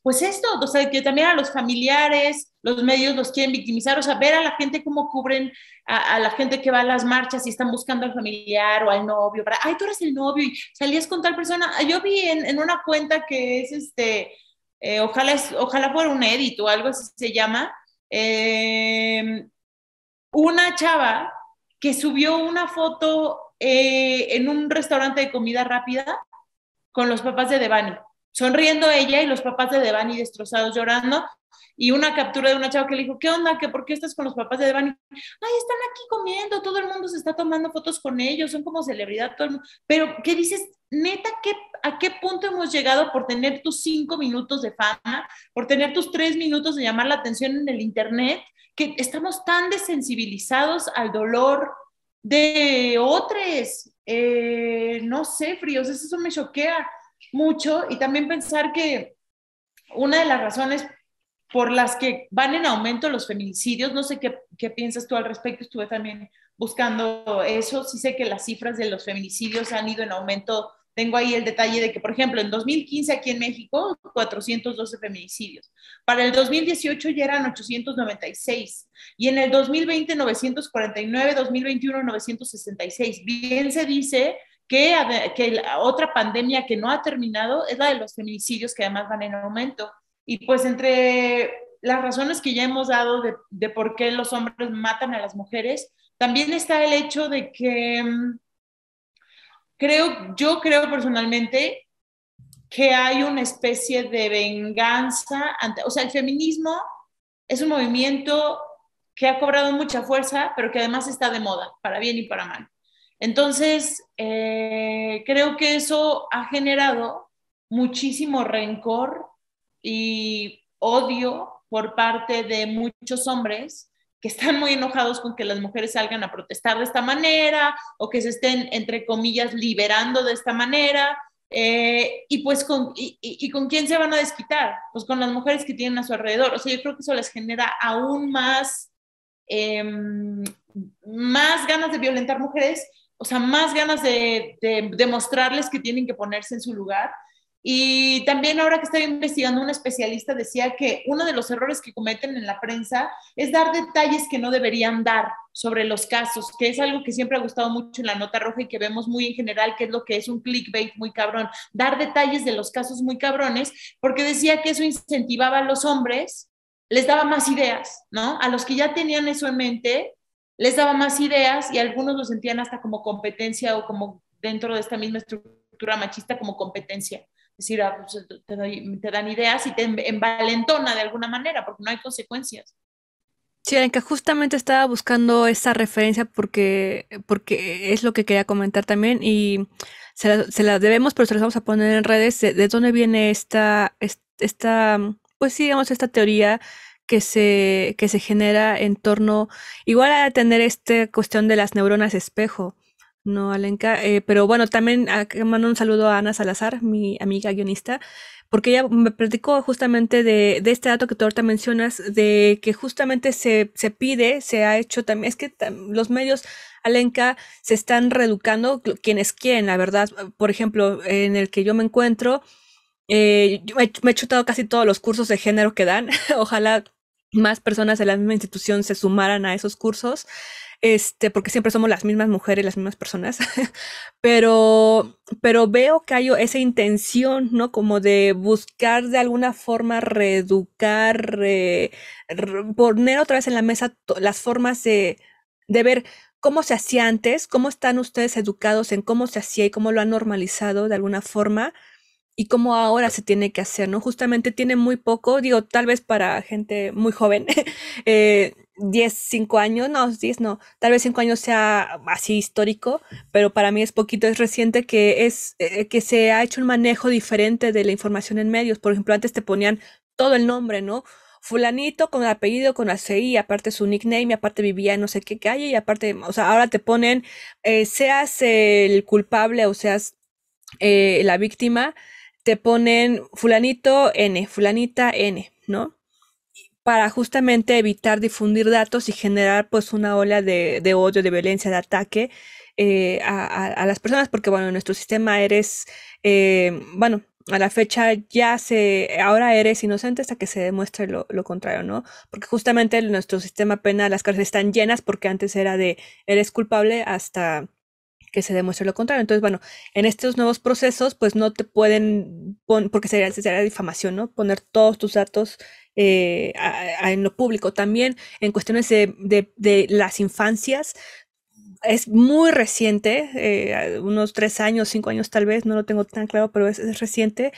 pues esto, o sea, que también a los familiares, los medios los quieren victimizar, o sea, ver a la gente cómo cubren a la gente que va a las marchas y están buscando al familiar o al novio, para, ay, tú eres el novio y salías con tal persona. Yo vi en una cuenta que es ojalá fuera un edit o algo así se llama, una chava que subió una foto en un restaurante de comida rápida con los papás de Devani, sonriendo ella y los papás de Devani destrozados llorando, y una captura de una chava que le dijo, ¿qué onda? ¿Por qué estás con los papás de Devani? Ay, están aquí comiendo, todo el mundo se está tomando fotos con ellos, son como celebridad, todo el mundo. Pero, ¿qué dices? Neta, ¿a qué punto hemos llegado por tener tus 5 minutos de fama, por tener tus 3 minutos de llamar la atención en el internet, que estamos tan desensibilizados al dolor de otros? No sé, fríos, eso me choquea mucho, y también pensar que una de las razones por las que van en aumento los feminicidios. No sé qué piensas tú al respecto, estuve también buscando eso, sí sé que las cifras de los feminicidios han ido en aumento. Tengo ahí el detalle de que, por ejemplo, en 2015 aquí en México, 412 feminicidios. Para el 2018 ya eran 896. Y en el 2020, 949, 2021, 966. Bien se dice que la otra pandemia que no ha terminado es la de los feminicidios, que además van en aumento. Y pues entre las razones que ya hemos dado de por qué los hombres matan a las mujeres, también está el hecho de que yo creo personalmente que hay una especie de venganza o sea, el feminismo es un movimiento que ha cobrado mucha fuerza, pero que además está de moda, para bien y para mal. Entonces, creo que eso ha generado muchísimo rencor y odio por parte de muchos hombres que están muy enojados con que las mujeres salgan a protestar de esta manera o que se estén, entre comillas, liberando de esta manera. Y pues con quién se van a desquitar, pues con las mujeres que tienen a su alrededor. O sea, yo creo que eso les genera aún más ganas de violentar mujeres, o sea, más ganas de demostrarles que tienen que ponerse en su lugar. Y también ahora que estaba investigando, un especialista decía que uno de los errores que cometen en la prensa es dar detalles que no deberían dar sobre los casos, que es algo que siempre ha gustado mucho en la nota roja y que vemos muy en general, que es lo que es un clickbait muy cabrón, dar detalles de los casos muy cabrones, porque decía que eso incentivaba a los hombres, les daba más ideas, ¿no? A los que ya tenían eso en mente, les daba más ideas y algunos lo sentían hasta como competencia o como dentro de esta misma estructura machista como competencia. Es decir, pues, te dan ideas y te envalentona de alguna manera porque no hay consecuencias. Sí, Alenka, justamente estaba buscando esa referencia porque es lo que quería comentar también y se la debemos, pero se las vamos a poner en redes de dónde viene pues sí, digamos, esta teoría que se genera en torno, igual a tener esta cuestión de las neuronas espejo, ¿no, Alenka? Pero bueno, también mando un saludo a Ana Salazar, mi amiga guionista, porque ella me platicó justamente de este dato que tú ahorita mencionas, de que justamente se pide, se ha hecho también, es que los medios, Alenka, se están reeducando quienes quieren, la verdad. Por ejemplo, en el que yo me encuentro, yo me he chutado casi todos los cursos de género que dan. Ojalá más personas de la misma institución se sumaran a esos cursos, porque siempre somos las mismas mujeres, las mismas personas. Pero veo que hay esa intención, ¿no? Como de buscar de alguna forma reeducar, poner otra vez en la mesa las formas de ver cómo se hacía antes, cómo están ustedes educados en cómo se hacía y cómo lo han normalizado de alguna forma y cómo ahora se tiene que hacer, ¿no? Justamente tiene muy poco, digo, tal vez para gente muy joven, 10, 5 años, no, 10 no, tal vez 5 años sea así histórico, pero para mí es poquito, es reciente que se ha hecho un manejo diferente de la información en medios. Por ejemplo, antes te ponían todo el nombre, ¿no? Fulanito con el apellido, con la CI, aparte su nickname, y aparte vivía en no sé qué calle, y aparte, o sea, ahora te ponen, seas el culpable o seas la víctima, te ponen fulanito N, fulanita N, ¿no? Para justamente evitar difundir datos y generar pues una ola de odio, de violencia, de ataque a las personas, porque bueno, en nuestro sistema eres, bueno, a la fecha ahora eres inocente hasta que se demuestre lo contrario, ¿no? Porque justamente en nuestro sistema penal las cárceles están llenas porque antes era de eres culpable hasta que se demuestre lo contrario. Entonces, bueno, en estos nuevos procesos, pues no te pueden porque sería difamación, ¿no? Poner todos tus datos en lo público. También en cuestiones de las infancias, es muy reciente, unos 3 años, 5 años tal vez, no lo tengo tan claro, pero es reciente,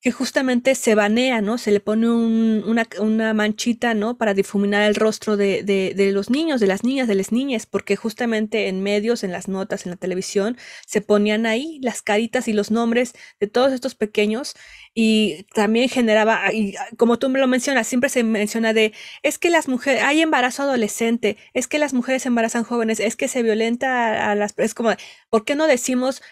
que justamente se banea, ¿no? Se le pone una manchita, ¿no? Para difuminar el rostro de los niños, de las niñas, de las niñas, porque justamente en medios, en las notas, en la televisión, se ponían ahí las caritas y los nombres de todos estos pequeños y también generaba, y como tú me lo mencionas, siempre se menciona es que las mujeres, hay embarazo adolescente, es que las mujeres se embarazan jóvenes, es que se violenta es como, ¿por qué no decimos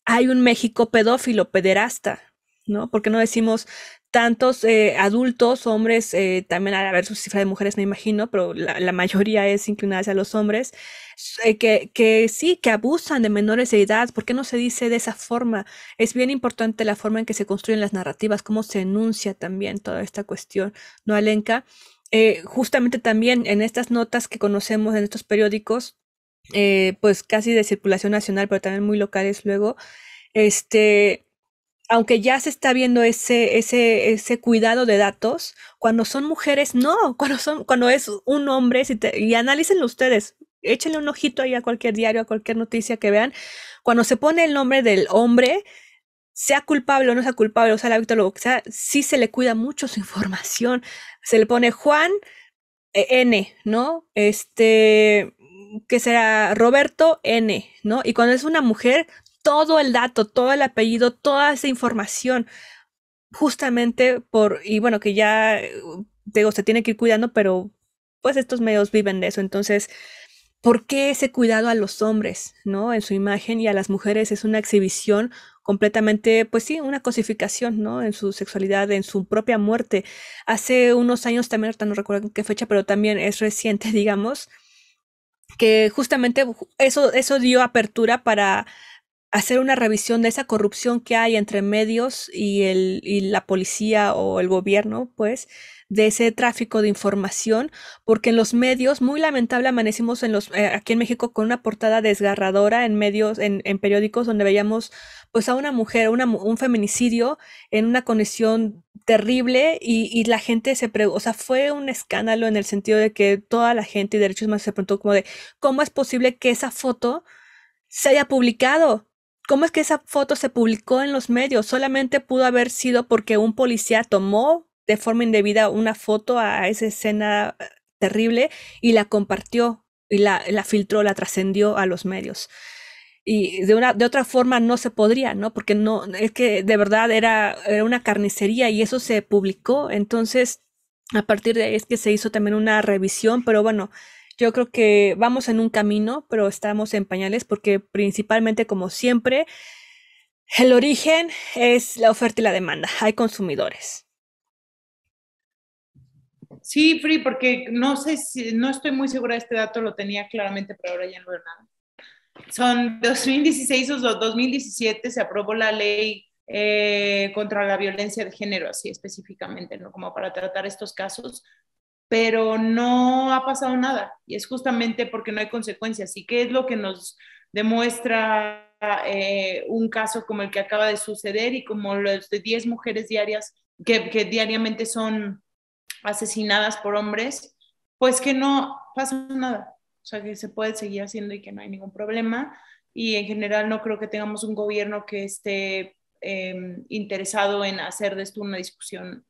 hay un México pedófilo, pederasta? ¿No? Porque no decimos tantos adultos, hombres, también a ver su cifra de mujeres me imagino, pero la mayoría es inclinada hacia los hombres, que sí, que abusan de menores de edad. ¿Por qué no se dice de esa forma? Es bien importante la forma en que se construyen las narrativas, cómo se enuncia también toda esta cuestión, ¿no, Alenka? Justamente también en estas notas que conocemos en estos periódicos, pues casi de circulación nacional, pero también muy locales luego, este, aunque ya se está viendo ese cuidado de datos, cuando son mujeres, no, cuando es un hombre, y analícenlo ustedes, échenle un ojito ahí a cualquier diario, a cualquier noticia que vean, cuando se pone el nombre del hombre, sea culpable o no sea culpable, o sea la víctima, lo que sea, sí se le cuida mucho su información, se le pone Juan N, ¿no? Que será Roberto N, ¿no? Y cuando es una mujer, todo el dato, todo el apellido, toda esa información, justamente y bueno, que ya, digo, se tiene que ir cuidando, pero pues estos medios viven de eso. Entonces, ¿por qué ese cuidado a los hombres, ¿no? En su imagen, y a las mujeres es una exhibición completamente, pues sí, una cosificación, ¿no? En su sexualidad, en su propia muerte. Hace unos años también, ahorita no recuerdo en qué fecha, pero también es reciente, digamos, que justamente eso dio apertura para hacer una revisión de esa corrupción que hay entre medios y la policía o el gobierno, pues, de ese tráfico de información, porque en los medios, muy lamentable, amanecimos aquí en México con una portada desgarradora en medios, en periódicos, donde veíamos pues a una mujer, un feminicidio en una condición terrible, y la gente o sea, fue un escándalo en el sentido de que toda la gente y derechos humanos se preguntó como de, ¿cómo es posible que esa foto se haya publicado? ¿Cómo es que esa foto se publicó en los medios? Solamente pudo haber sido porque un policía tomó de forma indebida una foto a esa escena terrible y la compartió y la filtró, la trascendió a los medios. Y de otra forma no se podría, ¿no? Porque no, es que de verdad era una carnicería y eso se publicó. Entonces, a partir de ahí es que se hizo también una revisión, pero bueno, yo creo que vamos en un camino, pero estamos en pañales porque principalmente, como siempre, el origen es la oferta y la demanda. Hay consumidores. Sí, Free, porque no sé si, no estoy muy segura de este dato, lo tenía claramente, pero ahora ya no veo nada. Son 2016 o 2017 se aprobó la ley contra la violencia de género, así específicamente, ¿no? Como para tratar estos casos, pero no ha pasado nada y es justamente porque no hay consecuencias. ¿Y qué es lo que nos demuestra un caso como el que acaba de suceder y como los de 10 mujeres diarias que diariamente son asesinadas por hombres? Pues que no pasa nada, o sea, que se puede seguir haciendo y que no hay ningún problema. Y en general no creo que tengamos un gobierno que esté interesado en hacer de esto una discusión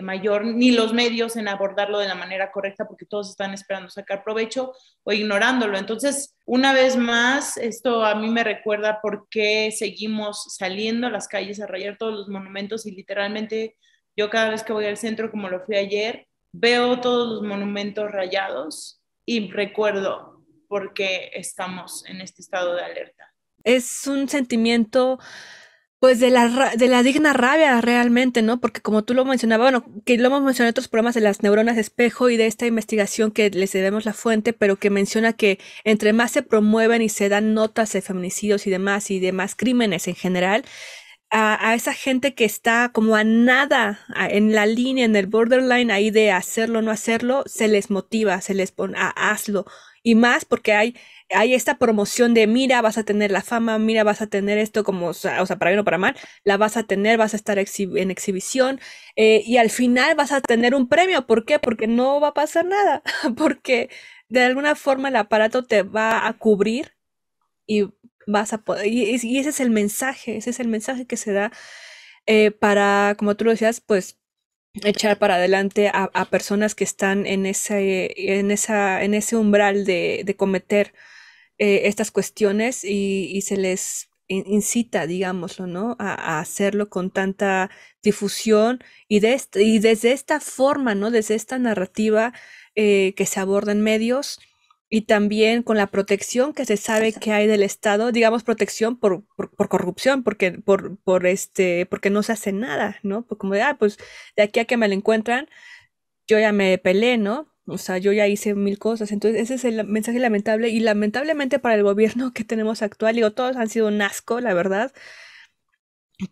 mayor, ni los medios en abordarlo de la manera correcta, porque todos están esperando sacar provecho o ignorándolo. Entonces, una vez más, esto a mí me recuerda por qué seguimos saliendo a las calles a rayar todos los monumentos, y literalmente yo cada vez que voy al centro, como lo fui ayer, veo todos los monumentos rayados y recuerdo por qué estamos en este estado de alerta. Es un sentimiento, pues, de la digna rabia realmente, ¿no? Porque como tú lo mencionabas, bueno, que lo hemos mencionado en otros programas de las neuronas de espejo y de esta investigación que les debemos la fuente, pero que menciona que entre más se promueven y se dan notas de feminicidios y demás crímenes en general, a esa gente que está como a nada, en la línea, en el borderline ahí de hacerlo o no hacerlo, se les motiva, se les pone hazlo. Y más porque hay esta promoción de mira, vas a tener la fama, mira, vas a tener esto, como, o sea, para bien o para mal, la vas a tener, vas a estar en exhibición, y al final vas a tener un premio. ¿Por qué? Porque no va a pasar nada, porque de alguna forma el aparato te va a cubrir y vas a poder, y ese es el mensaje que se da, para, como tú lo decías, pues echar para adelante a personas que están en ese umbral de cometer estas cuestiones, y se les incita, digámoslo, ¿no? A hacerlo con tanta difusión y desde esta forma, ¿no? Desde esta narrativa que se aborda en medios, y también con la protección que se sabe que hay del Estado, digamos protección por corrupción, porque no se hace nada, ¿no? Pues como de, pues de aquí a que me la encuentran, yo ya me peleé, ¿no? O sea, yo ya hice mil cosas. Entonces, ese es el mensaje lamentable. Y lamentablemente para el gobierno que tenemos actual, digo, todos han sido un asco, la verdad.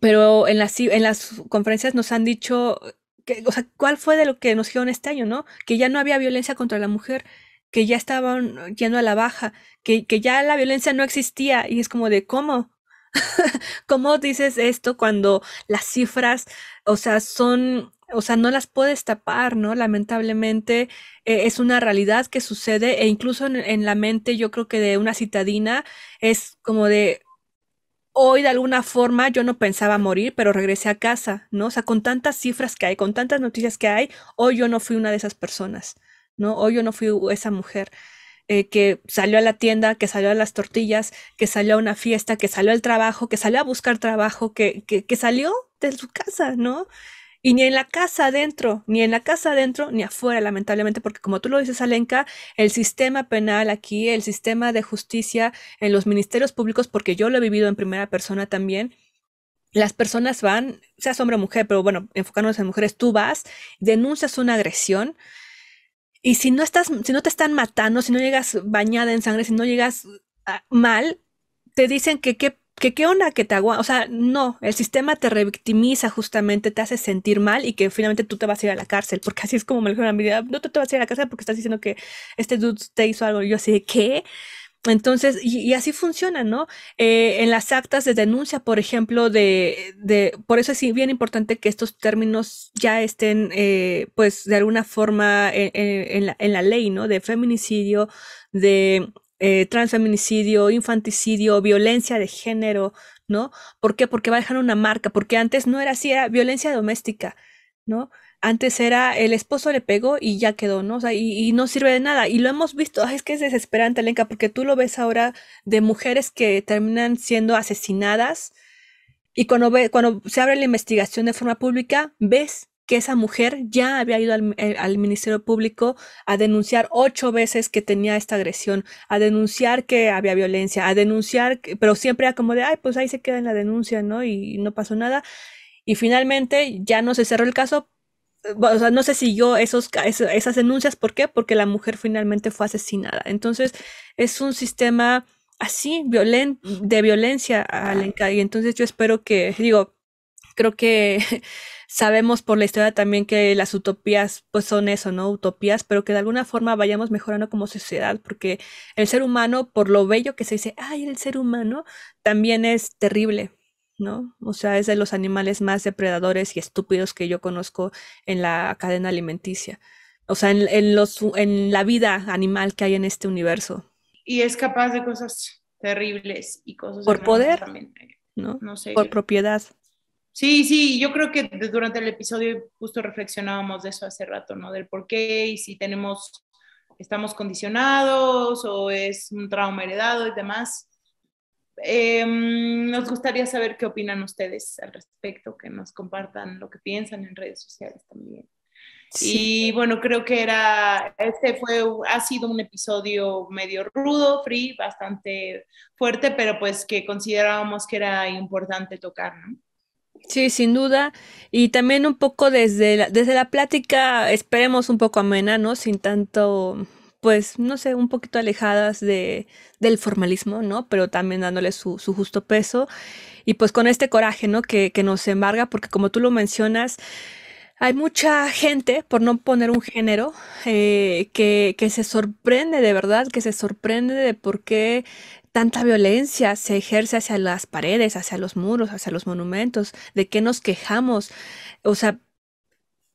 Pero en las conferencias nos han dicho, que, o sea, ¿cuál fue de lo que nos dijeron este año, no? Que ya no había violencia contra la mujer, que ya estaban yendo a la baja, que ya la violencia no existía. Y es como de, ¿cómo? ¿Cómo dices esto cuando las cifras, o sea, o sea, no las puedes tapar, ¿no? Lamentablemente es una realidad que sucede e incluso en la mente yo creo que de una citadina es como de, hoy de alguna forma yo no pensaba morir, pero regresé a casa, ¿no? O sea, con tantas cifras que hay, con tantas noticias que hay, hoy yo no fui una de esas personas, ¿no? Hoy yo no fui esa mujer que salió a la tienda, que salió a las tortillas, que salió a una fiesta, que salió al trabajo, que salió a buscar trabajo, que salió de su casa, ¿no? Y ni en la casa adentro, ni en la casa adentro, ni afuera, lamentablemente, porque como tú lo dices, Alenka, el sistema penal aquí, el sistema de justicia en los ministerios públicos, porque yo lo he vivido en primera persona también, las personas van, seas hombre o mujer, pero bueno, enfocándonos en mujeres, tú vas, denuncias una agresión, y si no te están matando, si no llegas bañada en sangre, si no llegas mal, te dicen que qué onda que te aguanta. O sea, no, el sistema te revictimiza justamente, te hace sentir mal y que finalmente tú te vas a ir a la cárcel, porque así es como me dijeron a mi vida, no te vas a ir a la cárcel porque estás diciendo que este dude te hizo algo. Y yo así de, ¿qué? Entonces, y así funciona, ¿no? En las actas de denuncia, por ejemplo, por eso es bien importante que estos términos ya estén, pues, de alguna forma en la ley, ¿no? De feminicidio, de transfeminicidio, infanticidio, violencia de género, ¿no? ¿Por qué? Porque va a dejar una marca, porque antes no era así, era violencia doméstica, ¿no? Antes era el esposo le pegó y ya quedó, ¿no? O sea, y no sirve de nada. Y lo hemos visto, ay, es que es desesperante, Lenka, porque tú lo ves ahora de mujeres que terminan siendo asesinadas y cuando se abre la investigación de forma pública, ves que esa mujer ya había ido al Ministerio Público a denunciar 8 veces que tenía esta agresión, a denunciar que había violencia, a denunciar, pero siempre era como de, ay, pues ahí se queda en la denuncia, ¿no? Y no pasó nada. Y finalmente ya no se cerró el caso. O sea, no se siguió esas denuncias. ¿Por qué? Porque la mujer finalmente fue asesinada. Entonces, es un sistema así, de violencia, Alenka. Y entonces yo espero que, digo, creo que sabemos por la historia también que las utopías, pues son eso, ¿no? Utopías, pero que de alguna forma vayamos mejorando como sociedad, porque el ser humano, por lo bello que se dice, ay, el ser humano, también es terrible, ¿no? O sea, es de los animales más depredadores y estúpidos que yo conozco en la cadena alimenticia. O sea, en la vida animal que hay en este universo. Y es capaz de cosas terribles y cosas Por hermosas poder, también. ¿no? No Por sé. propiedad. Sí, sí, yo creo que durante el episodio justo reflexionábamos de eso hace rato, ¿no? Del por qué y si estamos condicionados o es un trauma heredado y demás. Nos gustaría saber qué opinan ustedes al respecto, que nos compartan lo que piensan en redes sociales también. Sí. Y bueno, creo que ha sido un episodio medio rudo, free, bastante fuerte, pero pues que considerábamos que era importante tocar, ¿no? Sí, sin duda. Y también un poco desde la plática, esperemos un poco amena, ¿no? Sin tanto, pues, no sé, un poquito alejadas del formalismo, ¿no? Pero también dándole su justo peso. Y pues con este coraje, ¿no? Que nos embarga, porque como tú lo mencionas, hay mucha gente, por no poner un género, que se sorprende de verdad, que se sorprende de por qué tanta violencia se ejerce hacia las paredes, hacia los muros, hacia los monumentos, de qué nos quejamos. O sea,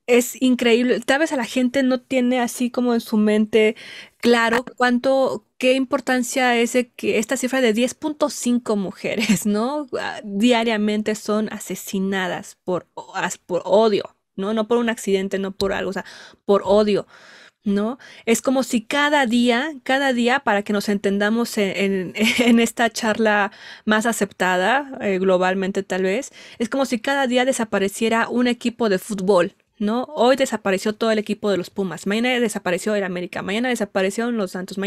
es increíble. Tal vez a la gente no tiene así como en su mente claro qué importancia es de que esta cifra de 10.5 mujeres, ¿no? Diariamente son asesinadas por odio, ¿no? No por un accidente, no por algo, o sea, por odio. ¿No? Es como si cada día, para que nos entendamos en esta charla más aceptada, globalmente tal vez, es como si cada día desapareciera un equipo de fútbol, ¿no? Hoy desapareció todo el equipo de los Pumas, mañana desapareció el América, mañana desaparecieron los Santos,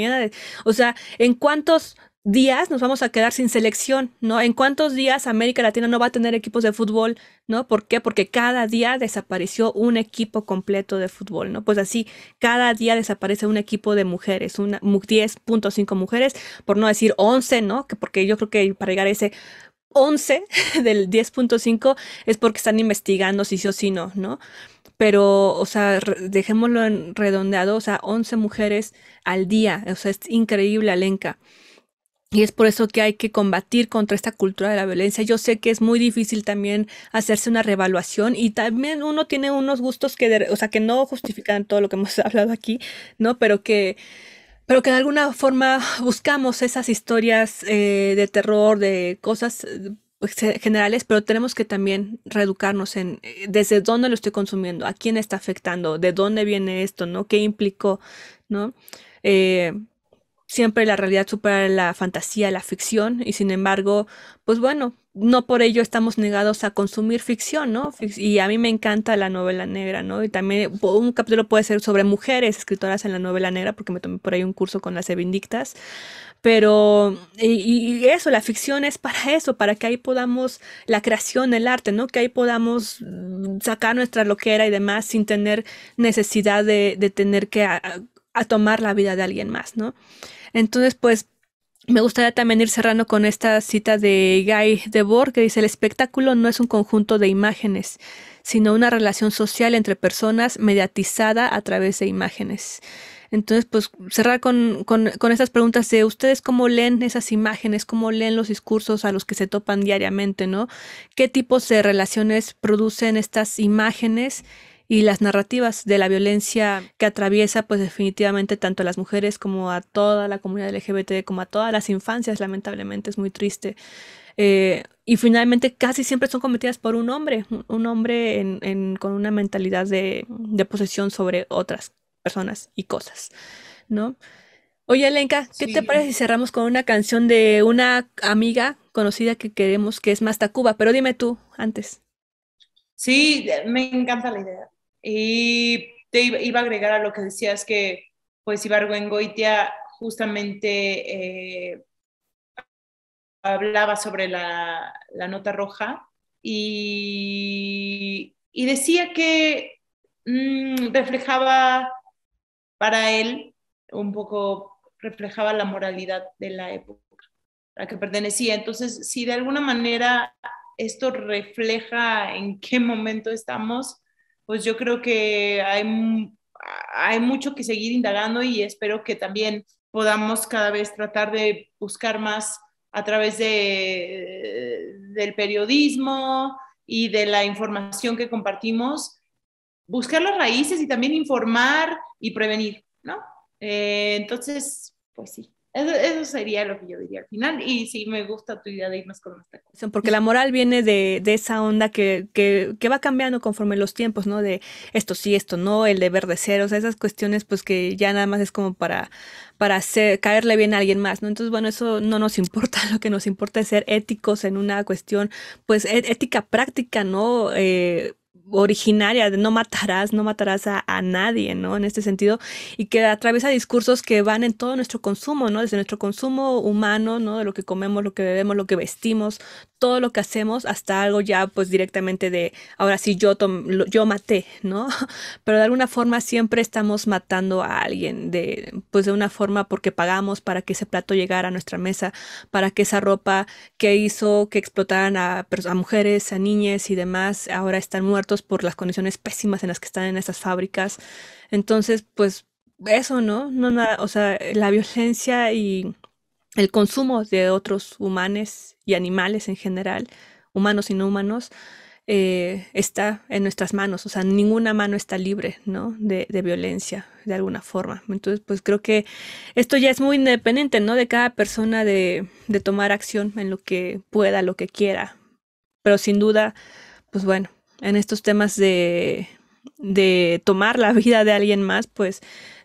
o sea, ¿en cuántos días nos vamos a quedar sin selección, ¿no? ¿En cuántos días América Latina no va a tener equipos de fútbol, ¿no? ¿Por qué? Porque cada día desapareció un equipo completo de fútbol, ¿no? Pues así, cada día desaparece un equipo de mujeres, 10.5 mujeres, por no decir 11, ¿no? Porque yo creo que para llegar a ese 11 del 10.5 es porque están investigando si sí o si no, ¿no? Pero, o sea, dejémoslo en redondeado, o sea, 11 mujeres al día, o sea, es increíble, Alenka. Y es por eso que hay que combatir contra esta cultura de la violencia. Yo sé que es muy difícil también hacerse una reevaluación y también uno tiene unos gustos o sea, que no justifican todo lo que hemos hablado aquí, ¿no? Pero que de alguna forma buscamos esas historias de terror, de cosas pues, generales, pero tenemos que también reeducarnos en desde dónde lo estoy consumiendo, a quién está afectando, de dónde viene esto, ¿no? ¿Qué implicó, ¿no? Eh, Siempre la realidad supera la fantasía, la ficción, y sin embargo, pues bueno, no por ello estamos negados a consumir ficción, ¿no? Y a mí me encanta la novela negra, ¿no? Y también un capítulo puede ser sobre mujeres escritoras en la novela negra, porque me tomé por ahí un curso con las Evindictas, pero, y eso, la ficción es para eso, para que ahí podamos, la creación, el arte, ¿no? Que ahí podamos sacar nuestra loquera y demás sin tener necesidad de tener que a tomar la vida de alguien más, ¿no? Entonces, pues, me gustaría también ir cerrando con esta cita de Guy Debord que dice: el espectáculo no es un conjunto de imágenes, sino una relación social entre personas mediatizada a través de imágenes. Entonces, pues, cerrar con estas preguntas de ustedes cómo leen esas imágenes, cómo leen los discursos a los que se topan diariamente, ¿no? ¿Qué tipos de relaciones producen estas imágenes y las narrativas de la violencia que atraviesa pues definitivamente tanto a las mujeres como a toda la comunidad LGBT, como a todas las infancias? Lamentablemente es muy triste. Y finalmente casi siempre son cometidas por un hombre con una mentalidad de posesión sobre otras personas y cosas, ¿no? Oye, Alenka, ¿qué te Sí, parece si cerramos con una canción de una amiga conocida que queremos, que es Más Tacuba? Pero dime tú antes. sí, me encanta la idea. Y iba a agregar a lo que decías que pues Ibargüengoitia justamente hablaba sobre la nota roja y decía que reflejaba para él un poco, reflejaba la moralidad de la época a la que pertenecía. Entonces, si de alguna manera esto refleja en qué momento estamos, pues yo creo que hay mucho que seguir indagando y espero que también podamos cada vez tratar de buscar más a través del periodismo y de la información que compartimos, buscar las raíces y también informar y prevenir, ¿no? Entonces, pues sí, eso sería lo que yo diría al final. Y sí, me gusta tu idea de irnos con esta cosa. Porque la moral viene de esa onda que va cambiando conforme los tiempos, ¿no? De esto sí, esto no, el deber de ser, o sea, esas cuestiones pues que ya nada más es como para caerle bien a alguien más, ¿no? Entonces, bueno, eso no nos importa, lo que nos importa es ser éticos en una cuestión, pues ética práctica, ¿no? Originaria de no matarás a nadie, ¿no? En este sentido, y que atraviesa discursos que van en todo nuestro consumo, ¿no? Desde nuestro consumo humano, ¿no? De lo que comemos, lo que bebemos, lo que vestimos, todo lo que hacemos, hasta algo ya pues directamente de, ahora sí, yo maté, ¿no? Pero de alguna forma siempre estamos matando a alguien, pues de una forma porque pagamos para que ese plato llegara a nuestra mesa, para que esa ropa que hizo que explotaran a mujeres, a niñas y demás, ahora están muertos por las condiciones pésimas en las que están en esas fábricas. Entonces, pues eso, ¿no? No nada, o sea, la violencia y el consumo de otros humanos y animales en general, humanos y no humanos, está en nuestras manos, o sea, ninguna mano está libre, ¿no? De violencia, de alguna forma. Entonces, pues creo que esto ya es muy independiente, ¿no? De cada persona de tomar acción en lo que pueda, lo que quiera. Pero sin duda, pues bueno, en estos temas de tomar la vida de alguien más, pues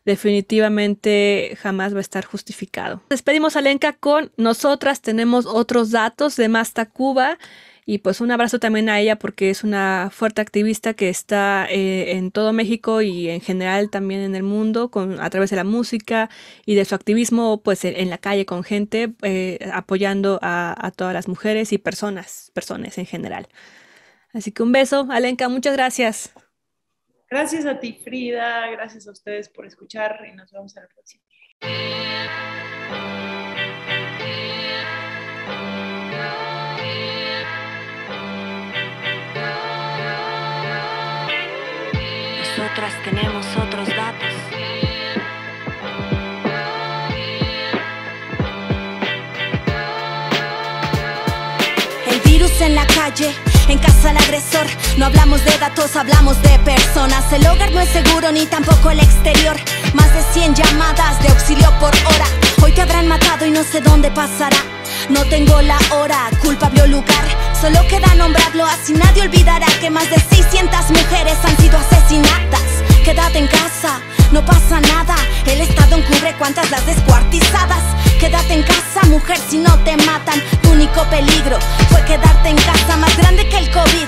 definitivamente jamás va a estar justificado. Despedimos a Lenka con Nosotras tenemos otros datos de Más Tacuba. Y pues un abrazo también a ella porque es una fuerte activista que está en todo México y en general también en el mundo a través de la música y de su activismo pues en la calle con gente, apoyando a todas las mujeres y personas en general. Así que un beso, Alenka, muchas gracias. Gracias a ti, Frida, gracias a ustedes por escuchar y nos vemos en la próxima. Nosotras tenemos otros datos. El virus en la calle, en casa el agresor. No hablamos de datos, hablamos de personas. El hogar no es seguro ni tampoco el exterior. Más de 100 llamadas de auxilio por hora. Hoy te habrán matado y no sé dónde pasará. No tengo la hora, culpable o lugar. Solo queda nombrarlo, así nadie olvidará que más de 600 mujeres han sido asesinadas. Quédate en casa, no pasa nada. El Estado encubre cuántas las descuartizadas. Quédate en casa, mujer, si no te matan. Tu único peligro fue quedarte en casa. Más grande que el COVID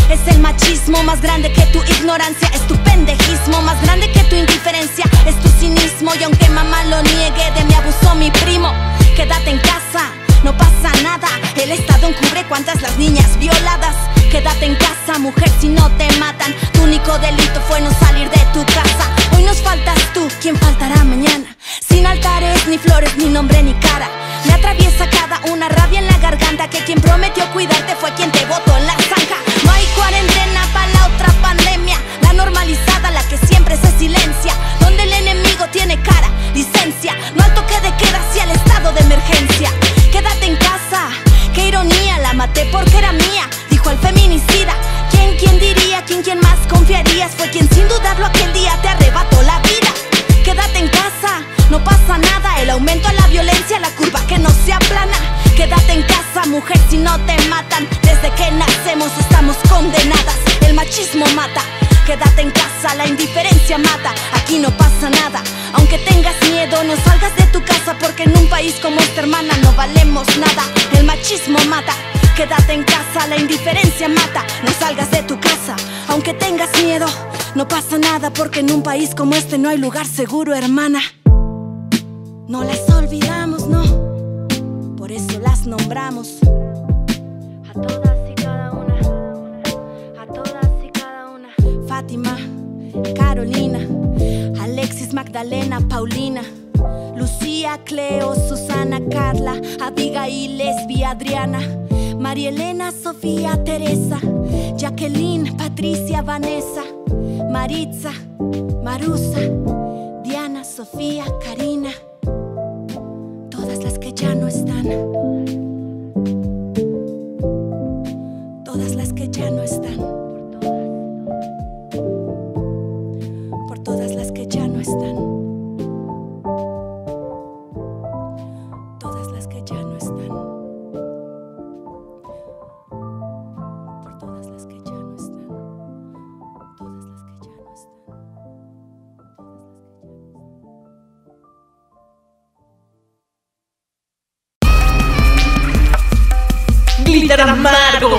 es el machismo, más grande que tu ignorancia es tu pendejismo, más grande que tu indiferencia es tu cinismo. Y aunque mamá lo niegue, de mí abusó mi primo. Quédate en casa, no pasa nada. El Estado encubre cuántas las niñas violadas. Quédate en casa, mujer, si no te matan. Tu único delito fue no salir de tu casa. Hoy nos faltas tú, ¿quién faltará mañana? Sin altares, ni flores, ni nombre, ni cara. Me atraviesa cada una rabia en la garganta, que quien prometió cuidarte fue quien te botó en la zanja. No hay cuarentena para la otra pandemia, la normalizada, la que siempre se silencia, donde el enemigo tiene cara, licencia. No al toque de queda, si al estado de emergencia. Quédate en casa, qué ironía, la maté porque era mía, dijo el feminicida. ¿Quién diría? ¿Quién más confiarías? Fue quien sin dudarlo aquel día te arrebató la vida. Quédate en casa, no pasa nada. El aumento a la violencia, la curva que no se aplana. Quédate en casa, mujer, si no te matan. Desde que nacemos estamos condenadas. El machismo mata. Quédate en casa, la indiferencia mata. Aquí no pasa nada. Aunque tengas miedo, no salgas de tu casa, porque en un país como esta, hermana, no valemos nada. El machismo mata. Quédate en casa, la indiferencia mata. No salgas de tu casa, aunque tengas miedo. No pasa nada, porque en un país como este no hay lugar seguro, hermana. No las olvidamos, no. Por eso las nombramos. A todas y cada una. A todas y cada una. Fátima, Carolina, Alexis, Magdalena, Paulina, Lucía, Cleo, Susana, Carla, Abigail, Lesbi, Adriana, María Elena, Sofía, Teresa, Jacqueline, Patricia, Vanessa, Maritza, Marusa, Diana, Sofía, Karina. Todas las que ya no están. Todas las que ya no están. Por todas las que ya no están. Todas las que ya no están. Por todas las que ya no están. Todas las que ya no están. Glitter Amargo.